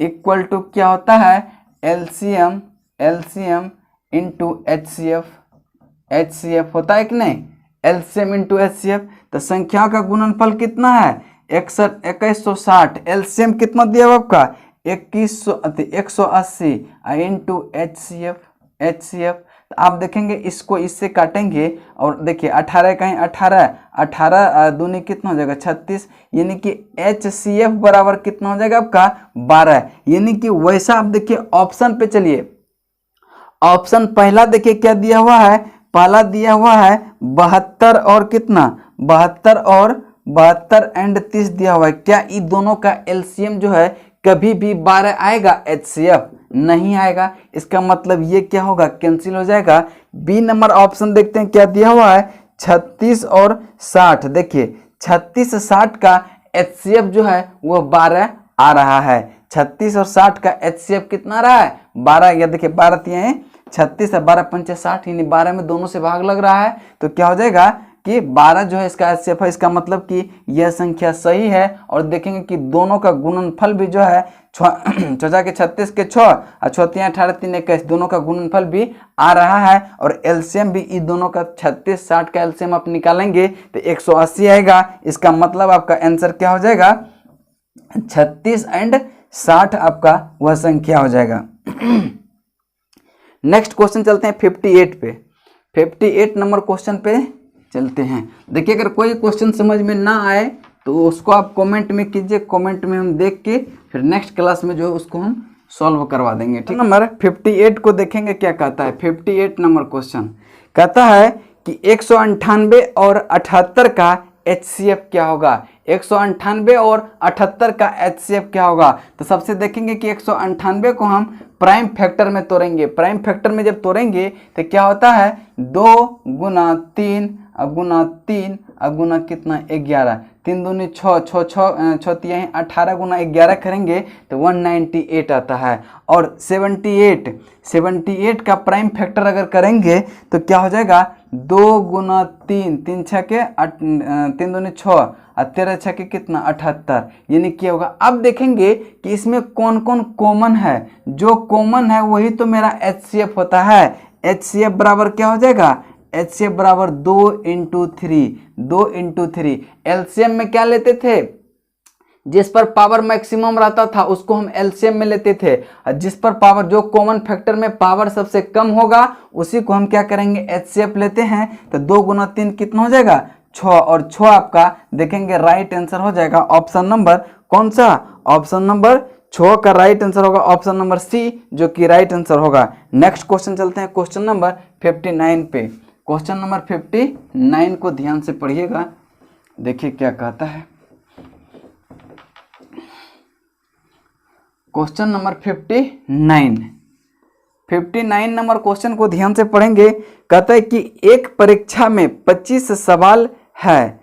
इक्वल टू क्या होता है एलसीएम, एलसीएम इंटू एचसीएफ होता है कि नहीं, एलसीएम इंटू एचसीएफ। तो संख्या का गुणनफल कितना है 2160, एलसीएम कितना दिया हुआ आपका 180 इंटू एचसीएफ। तो आप देखेंगे इसको इससे काटेंगे और देखिए 18 कहीं 18 दूनी कितना हो जाएगा 36, यानी कि एचसीएफ बराबर कितना हो जाएगा आपका 12। यानी कि वैसा आप देखिए ऑप्शन पे चलिए, ऑप्शन पहला देखिए क्या दिया हुआ है, पहला दिया हुआ है 72 और कितना 72 और 72 एंड 30 दिया हुआ है। क्या इन दोनों का एलसीएम जो है कभी भी 12 आएगा, एचसीएफ नहीं आएगा। इसका मतलब ये क्या होगा कैंसिल हो जाएगा। बी नंबर ऑप्शन देखते हैं क्या दिया हुआ है 36 और 60। देखिए 36 60 का एचसीएफ जो है वो 12 आ रहा है, 36 और 60 का एचसीएफ कितना रहा है 12। या देखिए 12 तिहाई 36 है, 12 पंचे 60, यानी 12 में दोनों से भाग लग रहा है। तो क्या हो जाएगा कि 12 जो है इसका एचसीएफ है। इसका मतलब कि यह संख्या सही है। और देखेंगे कि दोनों का गुणनफल भी जो है 6 के 36 के 6 और 6 3 18 3 21, दोनों का गुणनफल भी आ रहा है। और एलसीएम भी इन दोनों का 36 60 का एलसीएम आप निकालेंगे तो 180 आएगा। इसका मतलब आपका आंसर क्या हो जाएगा 36 एंड 60 आपका वह संख्या हो जाएगा। नेक्स्ट क्वेश्चन चलते हैं 58 पे। 58 नंबर क्वेश्चन पे चलते हैं। देखिए अगर कोई क्वेश्चन समझ में ना आए तो उसको आप कमेंट में कीजिए, कमेंट में हम देख के फिर नेक्स्ट क्लास में जो है उसको हम सॉल्व करवा देंगे। ठीक, नंबर 58 को देखेंगे क्या कहता है। 58 नंबर क्वेश्चन कहता है कि 198 और 78 का एचसीएफ क्या होगा। 198 और 78 का एचसीएफ क्या होगा। तो सबसे देखेंगे कि 198 को हम प्राइम फैक्टर में तोड़ेंगे। प्राइम फैक्टर में जब तोड़ेंगे तो क्या होता है, 2 गुना 3 गुना 3 गुना कितना 11, 3 दूनी 6, 6 तिहाई 18 गुना 11 करेंगे तो 198 आता है। और 78 का प्राइम फैक्टर अगर करेंगे तो क्या हो जाएगा, 2 गुना 3, 3 छके 3 दूनी 6 और 13 छके कितना 78, यानी क्या होगा। अब देखेंगे कि इसमें कौन कौन कॉमन है, जो कॉमन है वही तो मेरा HCF होता है। HCF बराबर क्या हो जाएगा, HCF बराबर 2 × 3, 2 × 3। एलसीएम में क्या लेते थे, जिस पर पावर मैक्सिमम रहता था उसको हम एलसीएम में लेते थे, और जिस पर पावर, जो कॉमन फैक्टर में पावर सबसे कम होगा उसी को हम क्या करेंगे, HCF लेते हैं। तो 2 गुना 3 कितना हो जाएगा, 6, और 6 आपका देखेंगे राइट आंसर हो जाएगा ऑप्शन नंबर कौन सा, ऑप्शन नंबर 6 का राइट आंसर होगा ऑप्शन नंबर सी, जो कि राइट आंसर होगा। नेक्स्ट क्वेश्चन चलते हैं क्वेश्चन नंबर 59 पे। क्वेश्चन नंबर 59 को ध्यान से पढ़िएगा, देखिए क्या कहता है। क्वेश्चन नंबर 59 नंबर क्वेश्चन को ध्यान से पढ़ेंगे। कहता है कि एक परीक्षा में 25 सवाल है,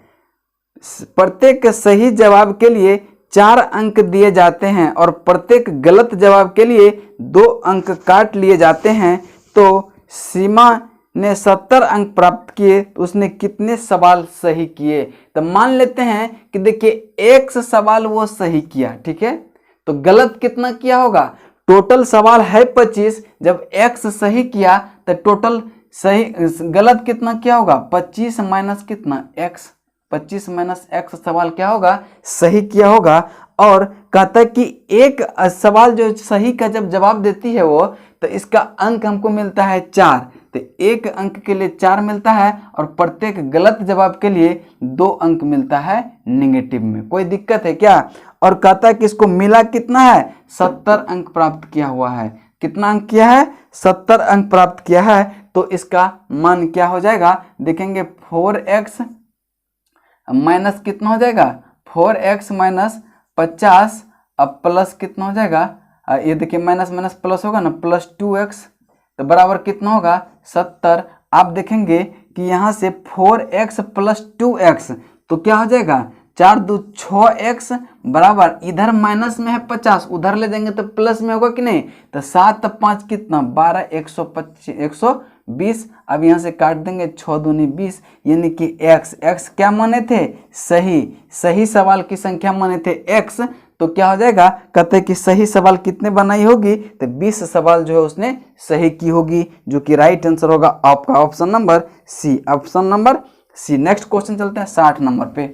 प्रत्येक सही जवाब के लिए 4 अंक दिए जाते हैं और प्रत्येक गलत जवाब के लिए 2 अंक काट लिए जाते हैं। तो सीमा ने 70 अंक प्राप्त किए, तो उसने कितने सवाल सही किए। तो मान लेते हैं कि देखिए x सवाल वो सही किया, ठीक है, तो गलत कितना किया होगा, टोटल सवाल है 25, जब x सही किया तो टोटल सही गलत कितना किया होगा, 25 माइनस कितना x, 25 माइनस x सवाल क्या होगा, सही किया होगा। और कहता है कि एक सवाल जो सही का जब जवाब देती है वो, तो इसका अंक हमको मिलता है 4, तो एक अंक के लिए 4 मिलता है और प्रत्येक गलत जवाब के लिए 2 अंक मिलता है निगेटिव में। कोई दिक्कत है क्या। और कहता है कि इसको मिला कितना है, 70 अंक प्राप्त किया हुआ है। कितना अंक किया है, 70 अंक प्राप्त किया है। तो इसका मान क्या हो जाएगा, देखेंगे 4x माइनस कितना हो जाएगा, 4x माइनस 50 अब प्लस कितना हो जाएगा, ये देखिए माइनस माइनस प्लस होगा ना, प्लस 2x, तो बराबर कितना होगा 70। आप देखेंगे कि यहाँ से 4x प्लस 2x, तो क्या हो जाएगा 4 2 6x बराबर, इधर माइनस में है 50, उधर ले जाएंगे तो प्लस में होगा कि नहीं, तो 7 5 कितना 12, 120। अब यहाँ से काट देंगे 6 दूनी 20, यानी कि x क्या माने थे, सही सवाल की संख्या माने थे x। तो क्या हो जाएगा, कहते हैं कि सही सवाल कितने बनाई होगी, तो 20 सवाल जो है उसने सही की होगी, जो कि राइट आंसर होगा आपका option number C, option number C. Next question चलते हैं 60 नंबर पे।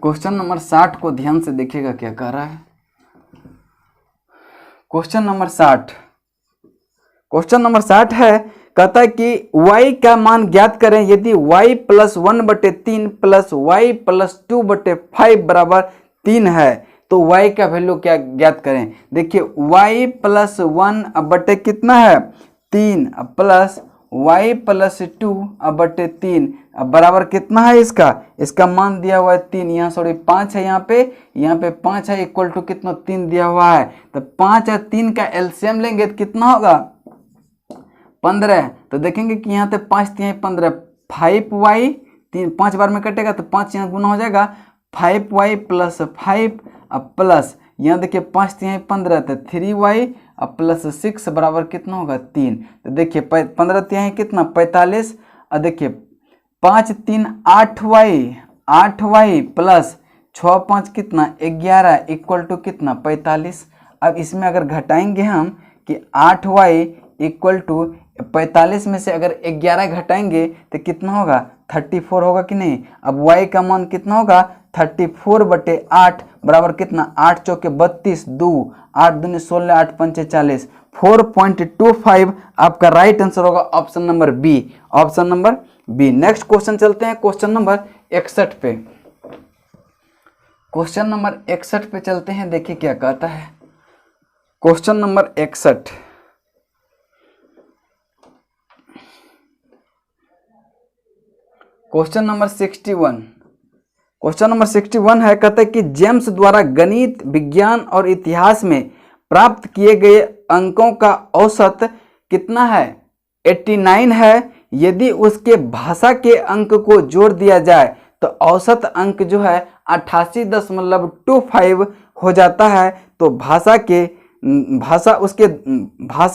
क्वेश्चन नंबर 60 को ध्यान से देखिएगा क्या कह रहा है। क्वेश्चन नंबर 60 है, कहता है कि y का मान ज्ञात करें यदि y plus 1/3 plus y plus 2/5 बराबर 3 है, तो y का वैल्यू क्या ज्ञात करें। देखिए y प्लस 1 कितना है 3 प्लस y प्लस 2/3 बराबर कितना है, इसका मान दिया हुआ है 3, यहाँ सॉरी 5 है, यहाँ पे 5 है, इक्वल टू कितना 3 दिया हुआ है। तो 5 और 3 का एलसीएम लेंगे तो कितना होगा 15। तो देखेंगे कि यहाँ पे 5 3 15, 5y 5 बार में कटेगा तो 5 यहाँ गुना हो जाएगा, 5y प्लस 5 प्लस यहाँ देखिए 5 3 15, तो 3y प्लस 6 बराबर कितना होगा 3। तो देखिए 15 3 कितना 45, और देखिए 5 3 8y प्लस 6 5 कितना 11 इक्वल टू कितना 45। अब इसमें अगर घटाएंगे हम कि 8y इक्वल टू 45 में से अगर 11 घटाएंगे तो कितना होगा 34 होगा कि नहीं। अब y का मान कितना होगा 34/8 बराबर कितना 8 चौके 32, 2 8 दूनी 16, 8 पंचे 40, 4.25 आपका राइट आंसर होगा option number B, option number B. Next question चलते हैं क्वेश्चन नंबर 61 पे। क्वेश्चन नंबर 61 पे चलते हैं, देखिए क्या कहता है। Question number 61, question number 61 question number 61 है, कहता है कि जेम्स द्वारा गणित, विज्ञान और इतिहास में प्राप्त किए गए अंकों का औसत कितना है? 89 है। यदि उसके भाषा के अंक को जोड़ दिया जाए तो औसत अंक जो है 88.25 हो जाता है। तो भाषा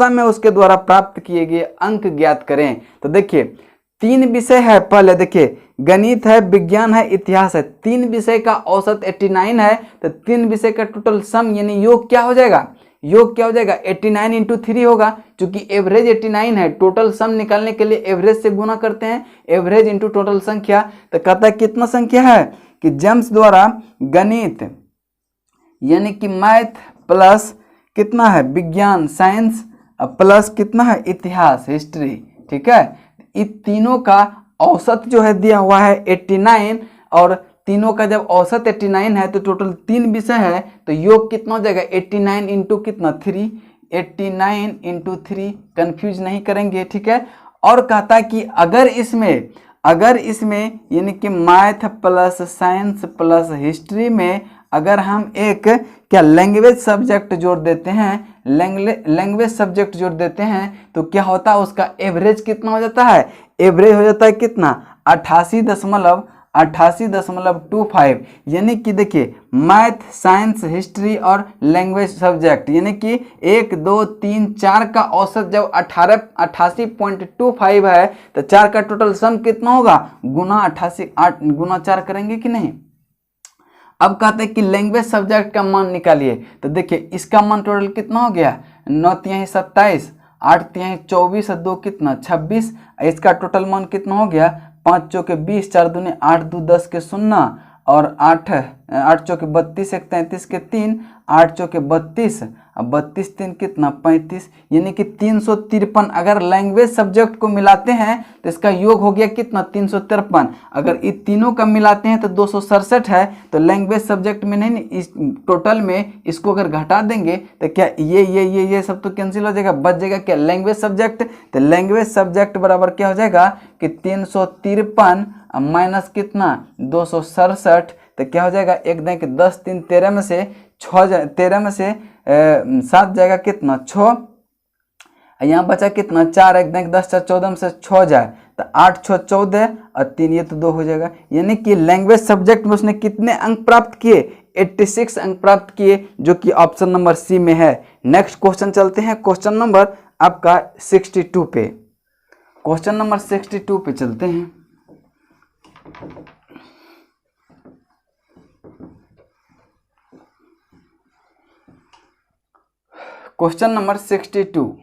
में उसके द्वारा प्राप्त किए गए अंक ज्ञात करें। तो देखिए 3 विषय है, पहले देखिए गणित है, विज्ञान है, इतिहास है। 3 विषय का औसत 89 है, तो 3 विषय का टोटल सम यानी योग क्या हो जाएगा? योग क्या हो जाएगा? 89 इंटू 3 होगा, क्योंकि एवरेज 89 है। टोटल सम निकालने के लिए एवरेज से गुना करते हैं, एवरेज इंटू टोटल संख्या। तो कहता है कितना संख्या है कि जेम्स द्वारा गणित यानी कि मैथ प्लस कितना है विज्ञान साइंस प्लस कितना है इतिहास हिस्ट्री, ठीक है। इन तीनों का औसत जो है दिया हुआ है 89, और तीनों का जब औसत 89 है तो टोटल 3 विषय है, तो योग कितना हो जाएगा? 89 इंटू कितना 3, 89 इंटू 3, कन्फ्यूज नहीं करेंगे, ठीक है। और कहता है कि अगर इसमें यानी कि math plus science plus history में अगर हम एक क्या लैंग्वेज सब्जेक्ट जोड़ देते हैं, लैंग्वेज सब्जेक्ट जोड़ देते हैं, तो क्या होता है? उसका एवरेज कितना हो जाता है? एवरेज हो जाता है कितना? 88.25। यानी कि देखिए मैथ साइंस हिस्ट्री और लैंग्वेज सब्जेक्ट यानी कि 1 2 3 4 का औसत जब 88.25 है, तो 4 का टोटल सम कितना होगा? गुना 88, 8 गुना 4 करेंगे कि नहीं। अब कहते हैं कि लैंग्वेज सब्जेक्ट का मान निकालिए। तो देखिए इसका मान टोटल कितना हो गया? 9 तिहाई 27, 8 तिहाई 24 और 2 कितना 26। इसका टोटल मान कितना हो गया? 5 चौके 20, 4 दूनी 8, 2 10 के 0 और 8 चौके 32, 1 33 के 3, 8 चौके 32 अब 32 3 कितना 35, यानी कि 353। अगर लैंग्वेज सब्जेक्ट को मिलाते हैं तो इसका योग हो गया कितना? 353। अगर इन तीनों का मिलाते हैं तो 267 है। तो लैंग्वेज सब्जेक्ट में नहीं, इस टोटल में इसको अगर घटा देंगे तो क्या ये सब तो कैंसिल हो जाएगा, बच जाएगा क्या? Language subject. तो लैंग्वेज सब्जेक्ट बराबर क्या हो जाएगा कि 353 माइनस कितना 267, तो क्या हो जाएगा? एक दिन के 10 3 13 में से 13 में से 7 जाएगा कितना 6, यहाँ बचा कितना 4, एक दिन 10 4 14 में से 6 जाए तो 8 6 14 और 3 ये तो 2 हो जाएगा। यानी कि लैंग्वेज सब्जेक्ट में उसने कितने अंक प्राप्त किए? 86 अंक प्राप्त किए, जो कि ऑप्शन नंबर सी में है। नेक्स्ट क्वेश्चन चलते हैं, क्वेश्चन नंबर आपका 62 पे। क्वेश्चन नंबर 62 पे चलते हैं। क्वेश्चन नंबर 62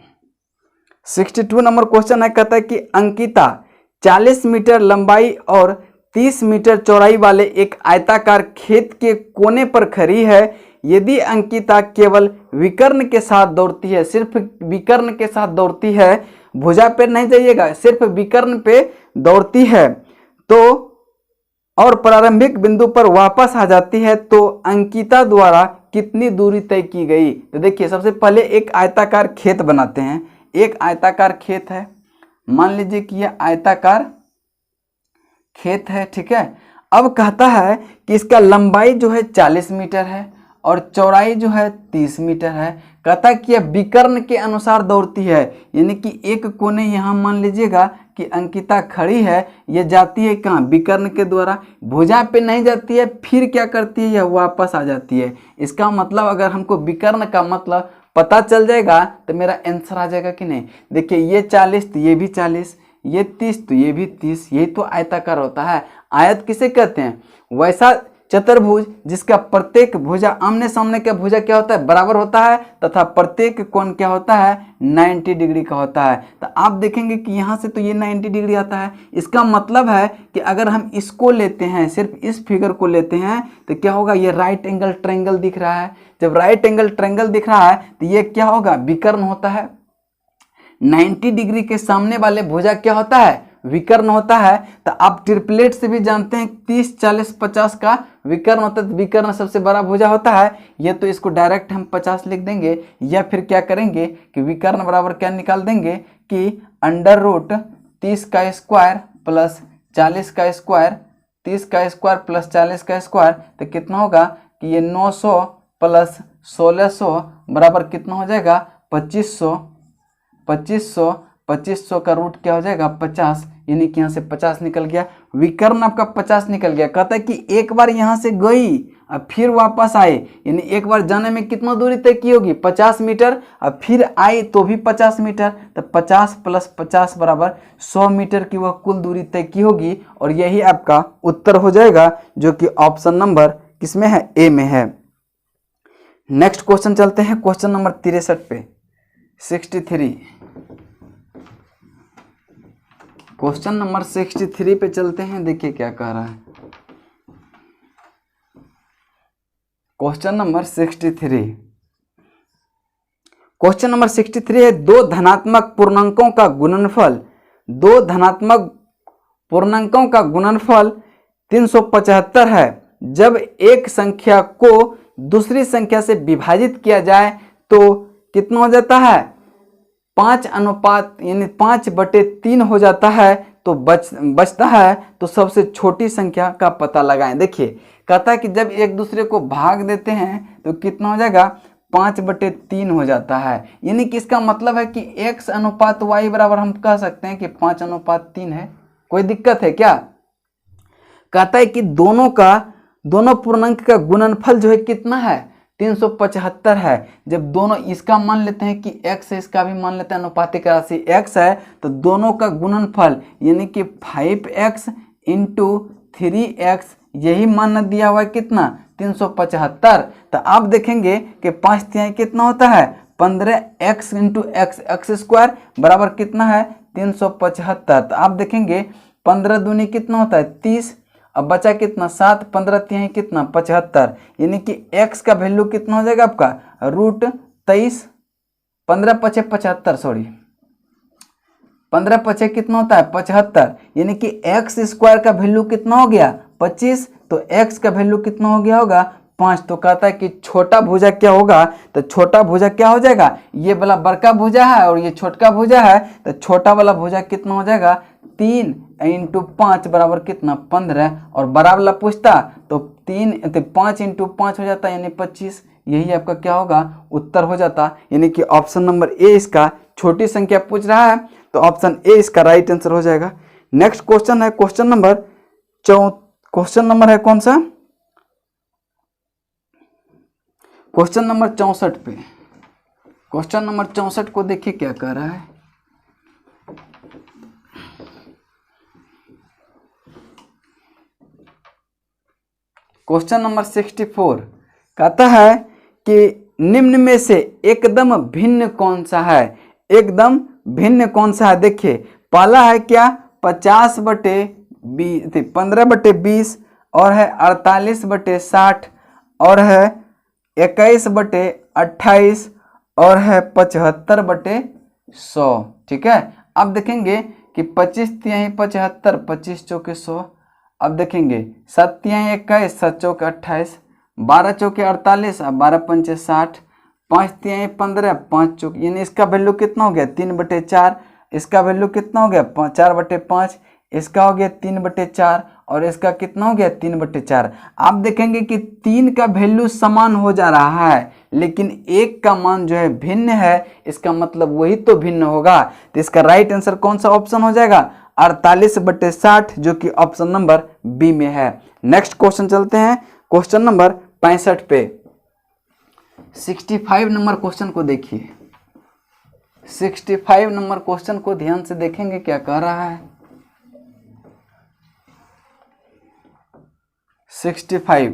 नंबर क्वेश्चन है, कहता है कि अंकिता 40 मीटर लंबाई और 30 मीटर चौड़ाई वाले एक आयताकार खेत के कोने पर खड़ी है। यदि अंकिता केवल विकर्ण के साथ दौड़ती है, सिर्फ विकर्ण के साथ दौड़ती है, भुजा पे नहीं जाइएगा, सिर्फ विकर्ण पे दौड़ती है, तो और प्रारंभिक बिंदु पर वापस आ जाती है, तो अंकिता द्वारा कितनी दूरी तय की गई? तो देखिए सबसे पहले एक आयताकार खेत बनाते हैं। एक आयताकार खेत है, मान लीजिए कि यह आयताकार खेत है, ठीक है। अब कहता है कि इसका लंबाई जो है 40 मीटर है और चौड़ाई जो है 30 मीटर है। कहता है कि यह विकर्ण के अनुसार दौड़ती है, यानी कि एक कोने यहाँ मान लीजिएगा कि अंकिता खड़ी है, ये जाती है कहाँ? विकर्ण के द्वारा, भुजा पे नहीं जाती है, फिर क्या करती है? यह वापस आ जाती है। इसका मतलब अगर हमको विकर्ण का मतलब पता चल जाएगा तो मेरा आंसर आ जाएगा कि नहीं। देखिए ये 40 तो ये भी 40, ये 30 तो ये भी 30, यही तो आयताकार होता है। आयत किसे कहते हैं? वैसा चतुर्भुज जिसका प्रत्येक भुजा आमने सामने का भुजा क्या होता है? बराबर होता है, तथा प्रत्येक कोण क्या होता है? 90 डिग्री का होता है। तो आप देखेंगे कि यहाँ से तो ये 90 डिग्री आता है। इसका मतलब है कि अगर हम इसको लेते हैं, सिर्फ इस फिगर को लेते हैं, तो क्या होगा? ये राइट एंगल ट्रायंगल दिख रहा है। जब राइट एंगल ट्रायंगल दिख रहा है तो ये क्या होगा? विकर्ण होता है। 90 डिग्री के सामने वाले भुजा क्या होता है? विकर्ण होता है। तो आप ट्रिपलेट से भी जानते हैं 30 40 50 का विकर्ण होता है, तो विकर्ण सबसे बड़ा भुजा होता है। ये तो इसको डायरेक्ट हम 50 लिख देंगे, या फिर क्या करेंगे कि विकर्ण बराबर क्या निकाल देंगे कि अंडर रूट 30 का स्क्वायर प्लस 40 का स्क्वायर 30 का स्क्वायर प्लस 40 का स्क्वायर, तो कितना होगा कि ये 900 प्लस 1600 बराबर कितना हो जाएगा 2500। 2500 का रूट क्या हो जाएगा 50, यानी कि यहाँ से 50 निकल गया। विकर्ण आपका 50 निकल गया। कहता है कि एक बार यहाँ से गई अब फिर वापस आए, यानी एक बार जाने में कितना दूरी तय की होगी 50 मीटर, अब फिर आए तो भी 50 मीटर, तो 50 प्लस 50 बराबर 100 मीटर की वह कुल दूरी तय की होगी। और यही आपका उत्तर हो जाएगा, जो कि ऑप्शन नंबर किसमें है, ए में है। नेक्स्ट क्वेश्चन चलते हैं क्वेश्चन नंबर 63 पे। 63 क्वेश्चन नंबर 63 पे चलते हैं। देखिए क्या कह रहा है क्वेश्चन नंबर 63। क्वेश्चन नंबर 63 है, दो धनात्मक पूर्णांकों का गुणनफल, दो धनात्मक पूर्णांकों का गुणनफल 375 है। जब एक संख्या को दूसरी संख्या से विभाजित किया जाए तो कितना हो जाता है 5 अनुपात, यानी 5/3 हो जाता है, तो बचता है। तो सबसे छोटी संख्या का पता लगाएं। देखिए कहता है कि जब एक दूसरे को भाग देते हैं तो कितना हो जाएगा 5/3 हो जाता है, यानी कि इसका मतलब है कि x अनुपात y बराबर हम कह सकते हैं कि 5/3 है। कोई दिक्कत है क्या? कहता है कि दोनों पूर्णांक का गुणनफल जो है कितना है 375 है। जब दोनों इसका मान लेते हैं कि x है, इसका भी मान लेते हैं, अनुपातिक राशि x है, तो दोनों का गुणनफल यानी कि 5x इंटू 3x, यही मान दिया हुआ है कितना 375। तो आप देखेंगे कि 5 कितना होता है 15x इंटू एक्स स्क्वायर बराबर कितना है 375। तो आप देखेंगे 15 दूनी कितना होता है 30, अब बचा कितना 7, 15 कितना 75, यानी कि x का वैल्यू कितना हो जाएगा आपका √23, 15 पचे 75, सॉरी 15 पचे कितना होता है 75, यानी कि x स्क्वायर का वैल्यू कितना हो गया 25, तो x का वैल्यू कितना हो गया होगा 5। तो कहता है कि छोटा भुजा क्या होगा, तो छोटा भुजा क्या हो जाएगा, ये वाला बड़का भुजा है और ये छोटका भुजा है, तो छोटा वाला भुजा कितना हो जाएगा 3 इंटू 5 बराबर कितना 15, और बड़ा वाला पूछता तो 5 इंटू 5 हो जाता यानी 25। यही आपका क्या होगा उत्तर हो जाता, यानी कि ऑप्शन नंबर ए इसका छोटी संख्या पूछ रहा है, तो ऑप्शन ए इसका राइट आंसर हो जाएगा। नेक्स्ट क्वेश्चन है क्वेश्चन नंबर है कौन सा, क्वेश्चन नंबर 64 पे। क्वेश्चन नंबर 64 को देखिए क्या कह रहा है। क्वेश्चन नंबर 64 कहता है कि निम्न में से एकदम भिन्न कौन सा है, एकदम भिन्न कौन सा है। देखिए पहला है क्या 15/20 और है 48/60 और है 21/28 और है 75/100। ठीक है, अब देखेंगे कि 25 तिहाई 75, 25 चौके 100। अब देखेंगे 7 तिहाई 21, 7 चौके 28, 12 चौके 48 और 12 पंचे 60, 5 तिहाई 15, 5 चौके, यानी इसका वैल्यू कितना हो गया 3/4, इसका वैल्यू कितना हो गया 4/5, इसका हो गया 3/4 और इसका कितना हो गया 3/4। आप देखेंगे कि 3 का वैल्यू समान हो जा रहा है, लेकिन 1 का मान जो है भिन्न है, इसका मतलब वही तो भिन्न होगा। तो इसका राइट आंसर कौन सा ऑप्शन हो जाएगा 48/60, जो कि ऑप्शन नंबर बी में है। नेक्स्ट क्वेश्चन चलते हैं क्वेश्चन नंबर 65 पे। 65 नंबर क्वेश्चन को देखिए। 65 नंबर क्वेश्चन को ध्यान से देखेंगे क्या कह रहा है। 65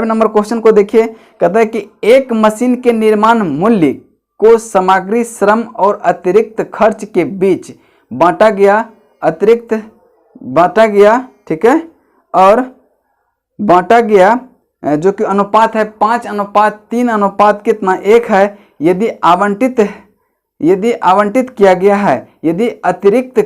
नंबर क्वेश्चन को देखिए, कहता है कि एक मशीन के निर्माण मूल्य को सामग्री, श्रम और अतिरिक्त खर्च के बीच बांटा गया, ठीक है, और बांटा गया जो कि अनुपात है 5:3 कितना 1 है। यदि आवंटित किया गया है, यदि अतिरिक्त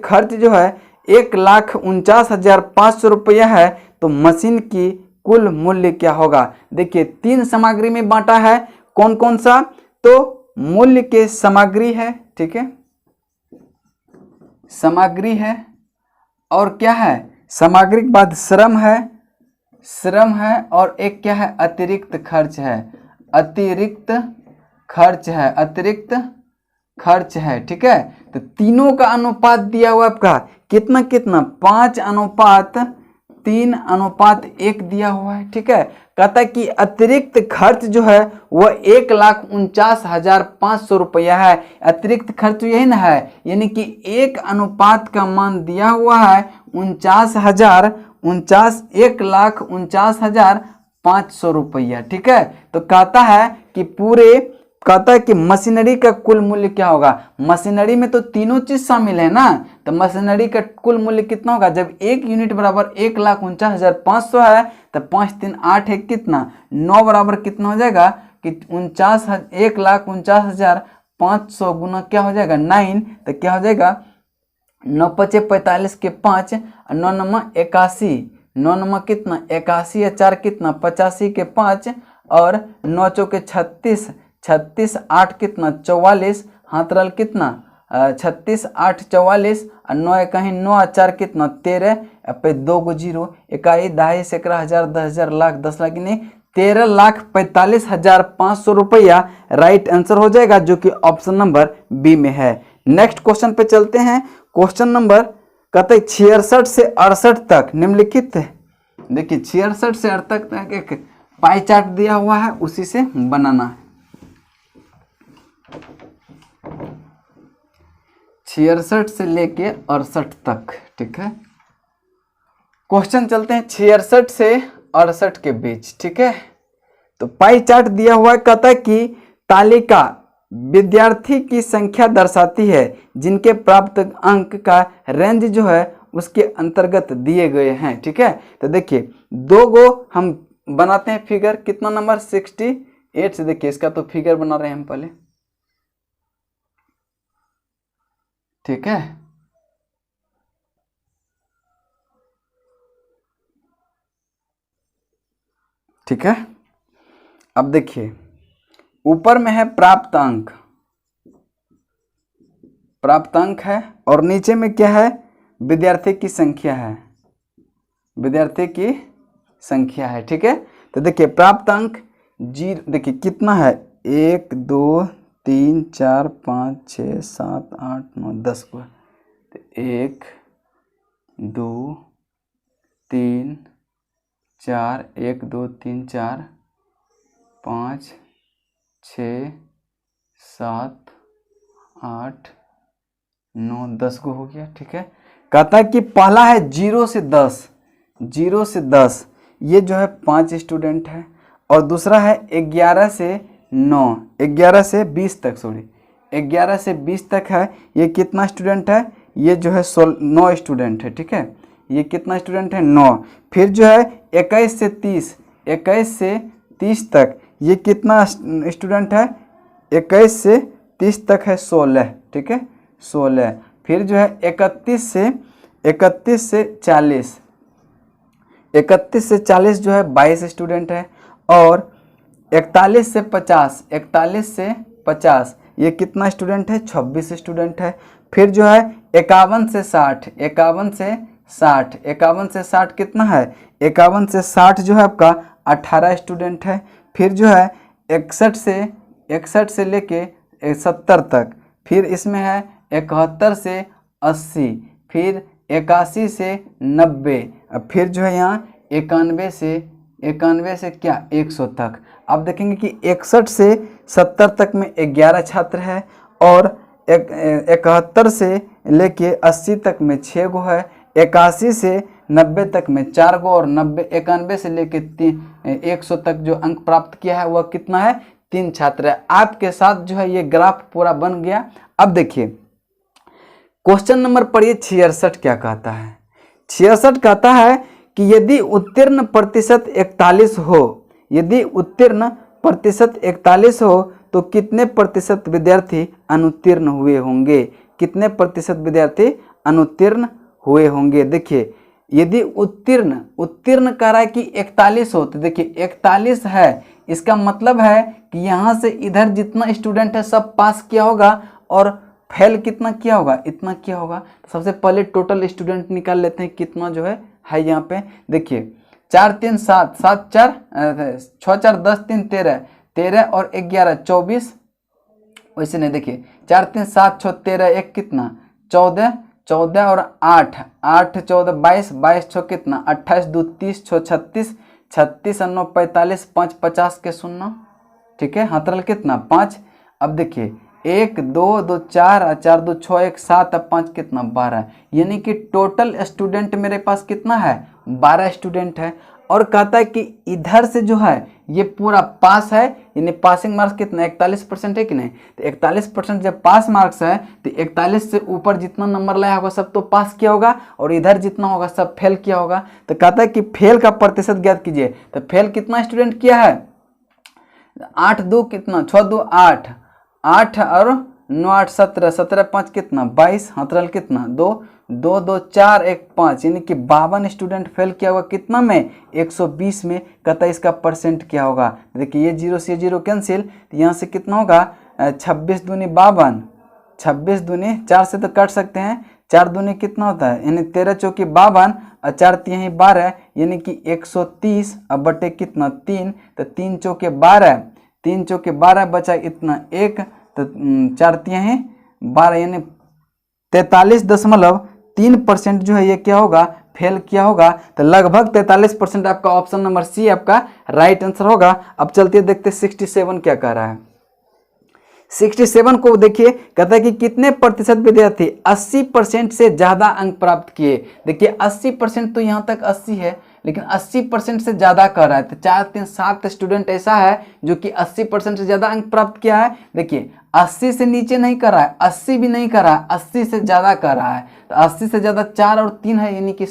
खर्च जो है 1,49,500 रुपया है, तो मशीन की कुल मूल्य क्या होगा। देखिए 3 सामग्री में बांटा है, कौन कौन सा, तो मूल्य के सामग्री है, ठीक है, सामग्री है, और क्या है, सामग्री के बाद श्रम है और एक क्या है, अतिरिक्त खर्च है, ठीक है। तो तीनों का अनुपात दिया हुआ आपका कितना 5:3:1 दिया हुआ है, ठीक है। कहता है कि अतिरिक्त खर्च जो है वह 1,49,500 रुपया है। अतिरिक्त खर्च यही ना है, यानी कि एक अनुपात का मान दिया हुआ है 1,49,500 रुपया, ठीक है। तो कहता है कि मशीनरी का कुल मूल्य क्या होगा। मशीनरी में तो तीनों चीज शामिल है ना, तो मशीनरी का कुल मूल्य कितना होगा, जब एक यूनिट बराबर 1,49,500 है तो 5×3=8 है कितना 9 बराबर कितना हो जाएगा कि 1,49,500 गुना क्या हो जाएगा 9, तो क्या हो जाएगा 9×5=45 के 5 और 9×9=81, 9×9 कितना 81 या 4 कितना 85 के 5 और 9×4=36, 36×8 कितना 44, हाथ रल कितना 36×8=44 और 9 कहीं 9 और 4 कितना 13 पे 2 गो 0 इकाई दहाई सैकड़ा हजार 10,000 लाख 10 लाख नहीं 13,45,500 रुपया राइट आंसर हो जाएगा, जो कि ऑप्शन नंबर बी में है। नेक्स्ट क्वेश्चन पे चलते हैं। क्वेश्चन नंबर कहते 66 से 68 तक निम्नलिखित, देखिए 66 से 68 तक एक पाई चार्ट दिया हुआ है, उसी से बनाना है। 66 से लेके 68 तक, ठीक है। क्वेश्चन चलते हैं 66 से 68 के बीच, ठीक है। तो पाई चार्ट दिया हुआ है, कहता है कि तालिका विद्यार्थी की संख्या दर्शाती है जिनके प्राप्त अंक का रेंज जो है उसके अंतर्गत दिए गए हैं, ठीक है। तो देखिए 2 गो हम बनाते हैं फिगर, कितना नंबर 68 से, देखिए इसका तो फिगर बना रहे हैं हम पहले, ठीक है। ठीक है, अब देखिए ऊपर में है प्राप्त अंक है और नीचे में क्या है विद्यार्थी की संख्या है, ठीक है। तो देखिए प्राप्त अंक 0, देखिए कितना है 1 2 3 4 5 6 7 8 9 10 को, 1 2 3 4 1 2 3 4 5 6 7 8 9 10 को हो गया, ठीक है। कहता है कि पहला है 0 से 10, ये जो है 5 स्टूडेंट है, और दूसरा है 11 से 9, 11 से 20 तक, सॉरी 11 से 20 तक है, ये कितना स्टूडेंट है, ये जो है 9 स्टूडेंट है, ठीक है। ये कितना स्टूडेंट है 9। फिर जो है 21 से 30 तक, ये कितना स्टूडेंट है 21 से 30 तक है 16, ठीक है 16। फिर जो है 31 से 40 जो है 22 स्टूडेंट है, और 41 से 50 ये कितना स्टूडेंट है 26 स्टूडेंट है। फिर जो है 51 से 60 कितना है 51 से 60 जो है आपका 18 स्टूडेंट है। फिर जो है 61 से लेके 70 तक, फिर इसमें है 71 से 80, फिर 81 से 90, फिर जो है यहाँ 91 से क्या 100 तक। अब देखेंगे कि 61 से 70 तक में 11 छात्र है, और 71 से लेके 80 तक में 6 गो है, 81 से 90 तक में 4 गो, और 91 से लेके 100 तक जो अंक प्राप्त किया है वह कितना है 3 छात्र है। आपके साथ जो है ये ग्राफ पूरा बन गया। अब देखिए क्वेश्चन नंबर पढ़िए 66 क्या कहता है। 66 कहता है कि यदि उत्तीर्ण प्रतिशत 41 हो, तो कितने प्रतिशत विद्यार्थी अनुत्तीर्ण हुए होंगे, देखिए यदि उत्तीर्ण कह रहा है कि 41 हो, तो देखिए 41 है, इसका मतलब है कि यहाँ से इधर जितना स्टूडेंट है सब पास किया होगा, और फेल कितना किया होगा, इतना किया होगा। तो सबसे पहले टोटल स्टूडेंट निकाल लेते हैं कितना जो है यहाँ पे। देखिए 4 3 7, 7 4 6 4 10 3 13, 13 और 11 24। वैसे नहीं, देखिए 4 3 7 6 13, एक कितना 14, 14 और 8, 8 14 22, 22 6 कितना 28, 2 30, 6 36, 36 और 9 45, 5 50 के 0, ठीक है। हाथरल कितना 5। अब देखिए 1 2 2 4, 4 2 6 1 7, अब 5 कितना 12, यानी कि टोटल स्टूडेंट मेरे पास कितना है 12 स्टूडेंट है। और कहता है कि इधर से जो है ये पूरा पास है, यानी पासिंग मार्क्स कितना 41% है कि नहीं। तो 41% जब पास मार्क्स है तो 41 से ऊपर जितना नंबर लाया होगा सब तो पास किया होगा, और इधर जितना होगा सब फेल किया होगा। तो कहता है कि फेल का प्रतिशत ज्ञात कीजिए। तो फेल कितना स्टूडेंट किया है 8 2 कितना 6 2 8, 8 और 9 8 17, 17 5 कितना 22, हाथरल कितना 2 2 2 4 1 5, यानी कि 52 स्टूडेंट फेल किया होगा कितना में 120 में। कहता है इसका परसेंट क्या होगा। देखिए ये 0 से 0 कैंसिल, तो यहाँ से कितना होगा 26 दूनी 52, 26 दूनी 4 से तो काट सकते हैं, 4 दूनी कितना होता है यानी 13 चौकी 52 और 4 तिहाई 12, यानी कि 130 अब बटे कितना 3, तो 3 चौके 12, 3 चौके 12 बचा इतना 1, तो 4 तिहाई 12, यानी 43.3% जो है ये क्या होगा फेल किया होगा। तो लगभग 43% आपका ऑप्शन नंबर सी आपका राइट आंसर होगा। अब चलते देखते 67 क्या कह रहा है। 67 को देखिए, कहता है कि कितने प्रतिशत विद्यार्थी 80% से ज्यादा अंक प्राप्त किए। देखिए 80% तो यहाँ तक 80 है, लेकिन 80% से ज्यादा कर रहा है। तो 4 3 7 स्टूडेंट ऐसा है जो कि 80% से ज्यादा अंक प्राप्त किया है। देखिए 80 से नीचे नहीं कर रहा है, 80 भी नहीं कर रहा है, 80 से ज्यादा कर रहा है। तो 80 से ज्यादा 4 और 3 है, यानी कि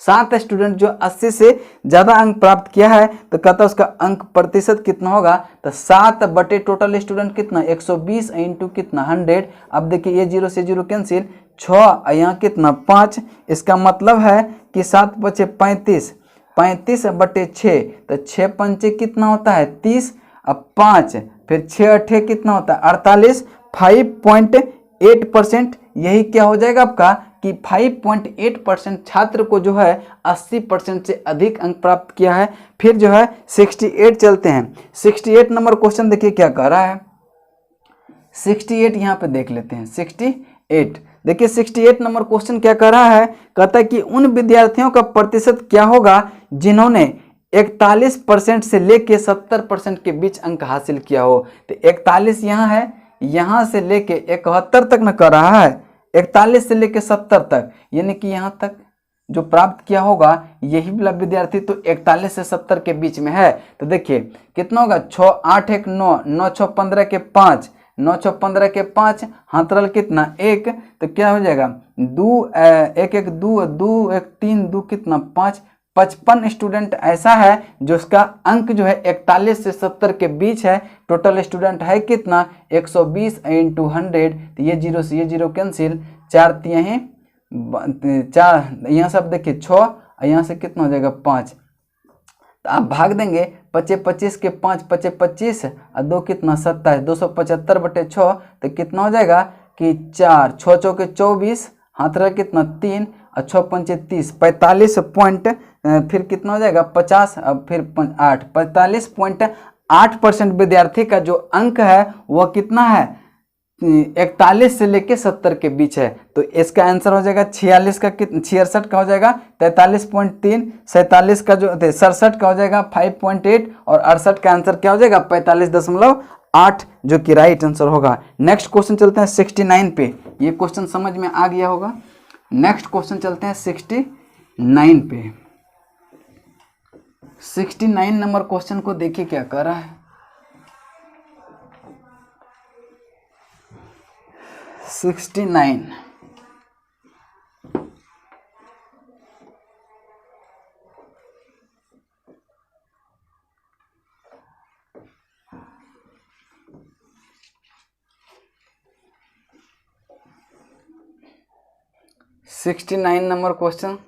7 स्टूडेंट जो 80 से ज्यादा अंक प्राप्त किया है। तो कहता है उसका अंक प्रतिशत कितना होगा। तो 7 बटे टोटल स्टूडेंट कितना 120 इंटू कितना 100। अब देखिए ये 0 से 0 कैंसिल, 6 यहाँ कितना 5, इसका मतलब है कि 7 बचे 35, 35 बटे 6, तो 6 पंचे कितना होता है 30, अब 5 फिर 6 अठे कितना होता है 48, 5.8%। यही क्या हो जाएगा आपका कि 5.8% छात्र को जो है 80% से अधिक अंक प्राप्त किया है। फिर जो है 68 चलते हैं। 68 नंबर क्वेश्चन देखिए क्या कह रहा है। 68 यहाँ पे देख लेते हैं। 68 देखिए 68 नंबर क्वेश्चन क्या कह रहा है। कहता है कि उन विद्यार्थियों का प्रतिशत क्या होगा जिन्होंने 41% से लेके 70% के बीच अंक हासिल किया हो। तो 41 यहाँ है, यहाँ से लेके 71 तक न कर रहा है, 41 से लेके 70 तक, यानी कि यहाँ तक जो प्राप्त किया होगा यही वाला विद्यार्थी तो 41 से 70 के बीच में है। तो देखिए कितना होगा 6 8 1 9, 9 6 15 के 5, 9 6 15 के 5, हाथरल कितना 1, तो क्या हो जाएगा 2 1 1 2 2 1 3 2 कितना 5, 55 स्टूडेंट ऐसा है जो उसका अंक जो है 41 से 70 के बीच है। टोटल स्टूडेंट है कितना 120 इंटू 100, तो ये 0 से ये 0 कैंसिल, 4 तिहाई 4, यहाँ से आप देखिए 6, यहाँ से कितना हो जाएगा 5, तो आप भाग देंगे 25 25 के 5 25 25 और 2 कितना 27, 275 बटे 6, तो कितना हो जाएगा कि 4 6 चौके 24, हाथरल कितना 3 और 6 पंचे 30, 45 पॉइंट फिर कितना हो जाएगा 50 अब फिर 8, 45.8% विद्यार्थी का जो अंक है वह कितना है 41 से लेके 70 के बीच है। तो इसका आंसर हो जाएगा 46 का कितना 66 का हो जाएगा 43.3, 47 का जो 67 का हो जाएगा 5.8 और 68 का आंसर क्या हो जाएगा 45.8, जो कि राइट आंसर होगा। नेक्स्ट क्वेश्चन चलते हैं 69 पे। ये क्वेश्चन समझ में आ गया होगा। नेक्स्ट क्वेश्चन चलते हैं 69 पे। 69 नंबर क्वेश्चन को देखिए क्या कर रहा है। 69 69 नंबर क्वेश्चन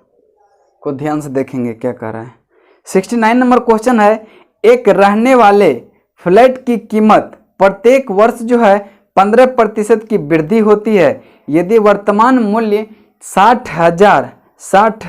को ध्यान से देखेंगे क्या कह रहा है। 69 नंबर क्वेश्चन है, एक रहने वाले फ्लैट की कीमत प्रत्येक वर्ष जो है 15% की वृद्धि होती है यदि वर्तमान मूल्य 60,000 60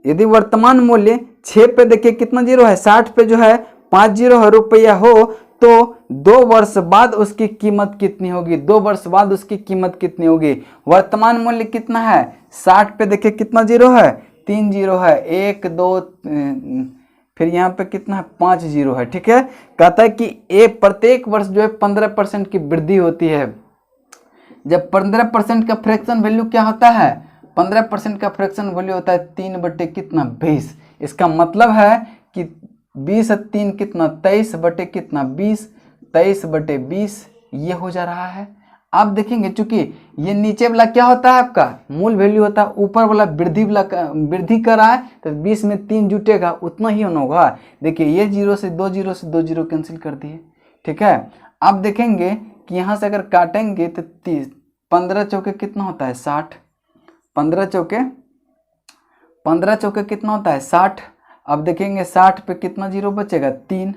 यदि वर्तमान मूल्य 6 पे देखिए कितना जीरो है, 60 पे जो है 5 जीरो है रुपया हो, तो 2 वर्ष बाद उसकी कीमत कितनी होगी, 2 वर्ष बाद उसकी कीमत कितनी होगी। वर्तमान मूल्य कितना है, 60 पे देखिए कितना जीरो है, 3 जीरो है, 1 2 फिर यहाँ पे कितना है, 5 जीरो है। ठीक है, कहता है कि प्रत्येक वर्ष जो है 15% की वृद्धि होती है। जब 15% का फ्रैक्शन वैल्यू क्या होता है, 15% का फ्रैक्शन वैल्यू होता है 3 बटे कितना 20। इसका मतलब है कि 20 और 3 कितना 23 बटे कितना 20, 23 बटे 20 ये हो जा रहा है। आप देखेंगे चूंकि ये नीचे वाला क्या होता है आपका मूल वैल्यू होता है, ऊपर वाला वृद्धि कर रहा है, तो 20 में 3 जुटेगा उतना ही होगा। देखिए ये 0 से 2 जीरो से 2 जीरो कैंसिल कर दिए। ठीक है, आप देखेंगे कि यहाँ से अगर काटेंगे तो 30, 15 चौके कितना होता है 60, 15 चौके कितना होता है 60। अब देखेंगे 60 पे कितना जीरो बचेगा 3,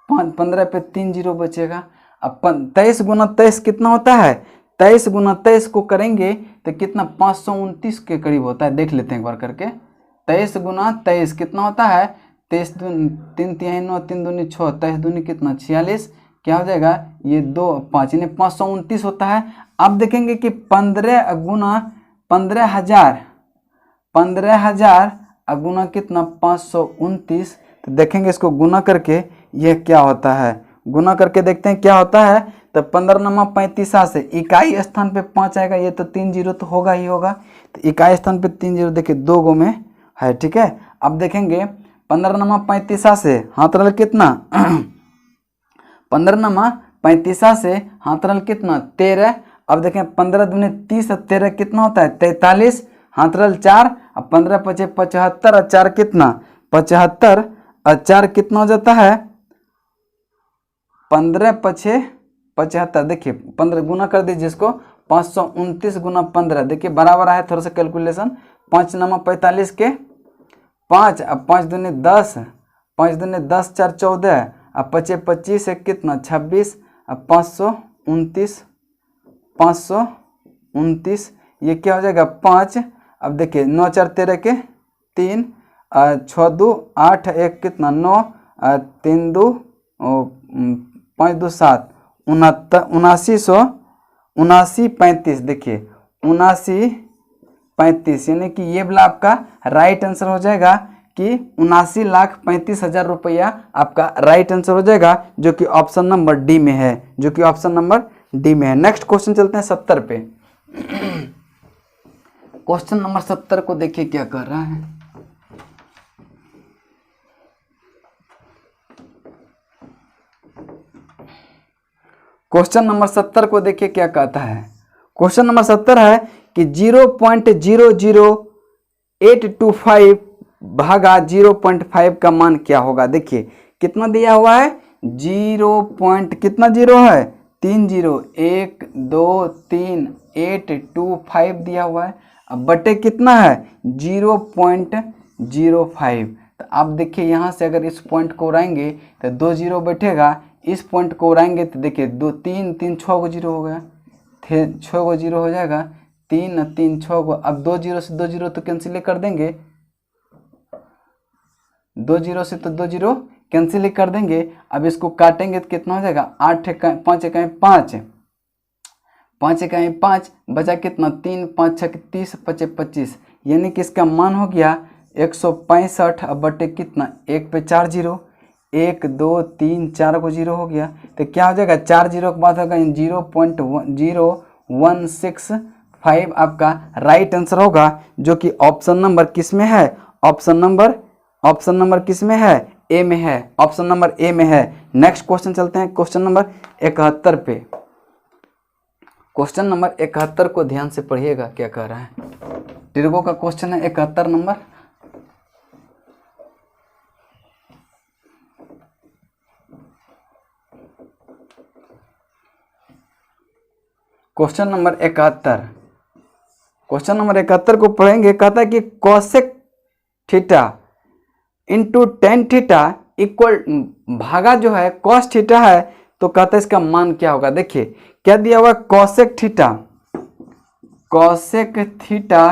15 पे 3 जीरो बचेगा। अब 23 गुना 23 कितना होता है, 23 गुना 23 को करेंगे तो कितना 529 के करीब होता है। देख लेते हैं एक बार करके, 23 गुना 23 कितना होता है, 23 3 3 9 3 दूनी 6, 23 दूनी कितना 46, क्या हो जाएगा ये 2 5 यानी 529 होता है। अब देखेंगे कि 15 गुना 15,000 गुना कितना 529, तो देखेंगे इसको गुना करके ये क्या होता है, गुना करके देखते हैं क्या होता है। तो 15 नमा 35 से इकाई स्थान पे 5 आएगा, ये तो 3 जीरो तो होगा ही होगा, तो इकाई स्थान पे 3 जीरो देखिए 2 गो में है। ठीक है, अब देखेंगे 15 नमा 35 से हाथ रल कितना 15 नमा 35 से हाथ रल कितना 13। अब देखें 15 दूनी 30 और 13 कितना होता है 43, हाथ रल 4, अब 15 पचे 75 और 4 कितना 75 और 4 कितना हो जाता है 15 पचे 75। देखिए 15 गुना कर दीजिए इसको, 529 गुना 15 देखिए बराबर है, थोड़ा सा कैलकुलेशन, 5 नमा 45 के 5, अब 5 दूनी 10, 5 दूनी 10 4 14, अब 25 25 है कितना 26, अब 529 ये क्या हो जाएगा 5। अब देखिए 9 4 13 के 3, 6 2 8 1 कितना 9, 3 2 5 2 7 79 35। देखिए 79 35 यानी कि ये वाला आपका राइट आंसर हो जाएगा कि 79,35,000 रुपया आपका राइट आंसर हो जाएगा, जो कि ऑप्शन नंबर डी में है, जो कि ऑप्शन नंबर डी में है। नेक्स्ट क्वेश्चन चलते हैं 70 पे। क्वेश्चन नंबर 70 को देखिए क्या कर रहा है। क्वेश्चन नंबर 70 को देखिए क्या कहता है। क्वेश्चन नंबर 70 है कि 0.00825 भागा 0.5 का मान क्या होगा। देखिए कितना दिया हुआ है, 0. कितना जीरो है 3 जीरो, 1 2 3 825 दिया हुआ है। अब बटे कितना है 0.05। तो आप देखिए यहाँ से अगर इस पॉइंट को उड़ाएंगे तो 2 जीरो बैठेगा, इस पॉइंट को उड़ाएंगे तो देखिए 2 3 3 6 गो जीरो हो गया, 6 गो जीरो हो जाएगा, 3 3 6 गो। अब 2 जीरो से 2 जीरो तो कैंसिल कर देंगे, 2 जीरो से तो 2 जीरो कैंसिल कर देंगे। अब इसको काटेंगे तो कितना हो जाएगा 8 5 इकाई 5, 5 इकाई 5 बचा कितना 3 5 6 30 5 25, यानी कि इसका मान हो गया 165। अब बटे कितना 1 पे 4 जीरो, 1 2 3 4 को जीरो हो गया, तो क्या हो जाएगा 4 जीरो के बाद होगा 0.0165 आपका राइट आंसर होगा, जो कि ऑप्शन नंबर किस में है, ऑप्शन नंबर किस में है, ए में है, ऑप्शन नंबर ए में है। नेक्स्ट क्वेश्चन चलते हैं क्वेश्चन नंबर 71 पे। क्वेश्चन नंबर 71 को ध्यान से पढ़िएगा क्या कह रहा है। टिर्गो का क्वेश्चन है 71 number. Question number 71, question number 71 को पढ़ेंगे। कहता है कि cosec theta into tan theta equal भागा जो है कॉस थीटा है, तो कहता है इसका मान क्या होगा। देखिए क्या दिया हुआ, cosec theta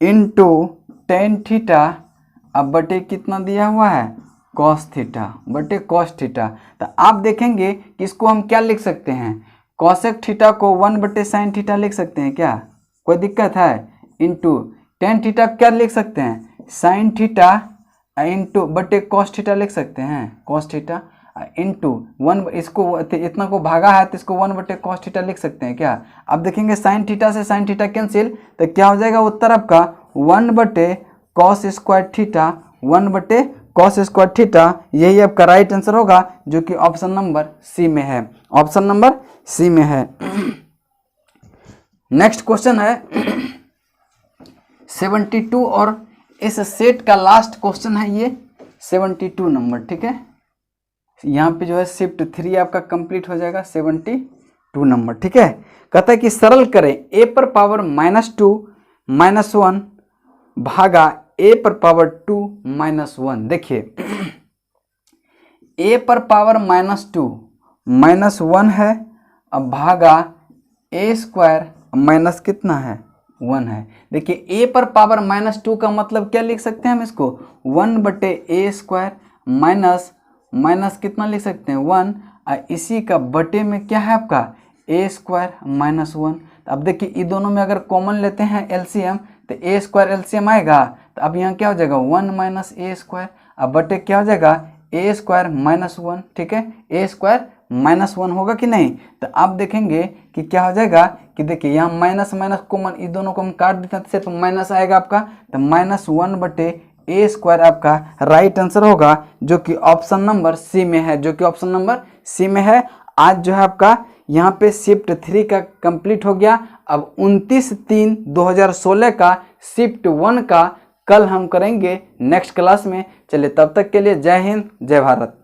into tan theta अब बटे कितना दिया हुआ है, कॉस थीटा बटे कॉस थीटा। तो आप देखेंगे कि इसको हम क्या लिख सकते हैं, कोसेक थीटा को 1 बटे साइन थीटा लिख सकते हैं क्या, कोई दिक्कत है। इंटू टेन थीटा क्या लिख सकते हैं, साइन थीटा इंटू बटे कॉस थीटा लिख सकते हैं, कॉस थीटा इंटू 1, इसको इतना को भागा है तो इसको 1 बटे कॉस थीटा लिख सकते हैं क्या। अब देखेंगे साइन थीटा से साइन थीटा कैंसिल, तो क्या हो जाएगा उत्तर आपका 1 बटे कॉस स्क्वायर थीटा, 1 बटे कॉस स्क्वायर थीटा, यही आपका राइट आंसर होगा जो कि ऑप्शन नंबर सी में है, ऑप्शन नंबर सी में है। नेक्स्ट क्वेश्चन है 72 और इस सेट का लास्ट क्वेश्चन है ये 72 नंबर, ठीक है। यहाँ पे जो है शिफ्ट 3 आपका कंप्लीट हो जाएगा 72 नंबर, ठीक है। कहता है कि सरल करें a पर पावर -2 -1 भागा a पर पावर 2 -1। देखिए a पर पावर -2 -1 है, अब भागा a स्क्वायर माइनस कितना है 1 है। देखिए a पर पावर -2 का मतलब क्या लिख सकते हैं हम इसको 1 बटे a स्क्वायर माइनस कितना लिख सकते हैं 1, इसी का बटे में क्या है आपका a स्क्वायर -1। अब देखिए ये दोनों में अगर कॉमन लेते हैं एलसीएम तो a स्क्वायर एलसीएम आएगा, तो अब यहाँ क्या हो जाएगा 1 माइनस a स्क्वायर, अब बटे क्या हो जाएगा a स्क्वायर -1, ठीक है। a स्क्वायर -1 होगा कि नहीं, तो आप देखेंगे कि क्या हो जाएगा कि देखिए यहाँ माइनस माइनस कॉमन, ये दोनों को हम काट देते हैं तो सिर्फ माइनस आएगा आपका, तो -1 बटे a स्क्वायर आपका राइट आंसर होगा जो कि ऑप्शन नंबर सी में है, जो कि ऑप्शन नंबर सी में है। आज जो है आपका यहाँ पे शिफ्ट 3 का कंप्लीट हो गया। अब 29/3/2016 का शिफ्ट 1 का कल हम करेंगे नेक्स्ट क्लास में। चलिए तब तक के लिए जय हिंद जय भारत।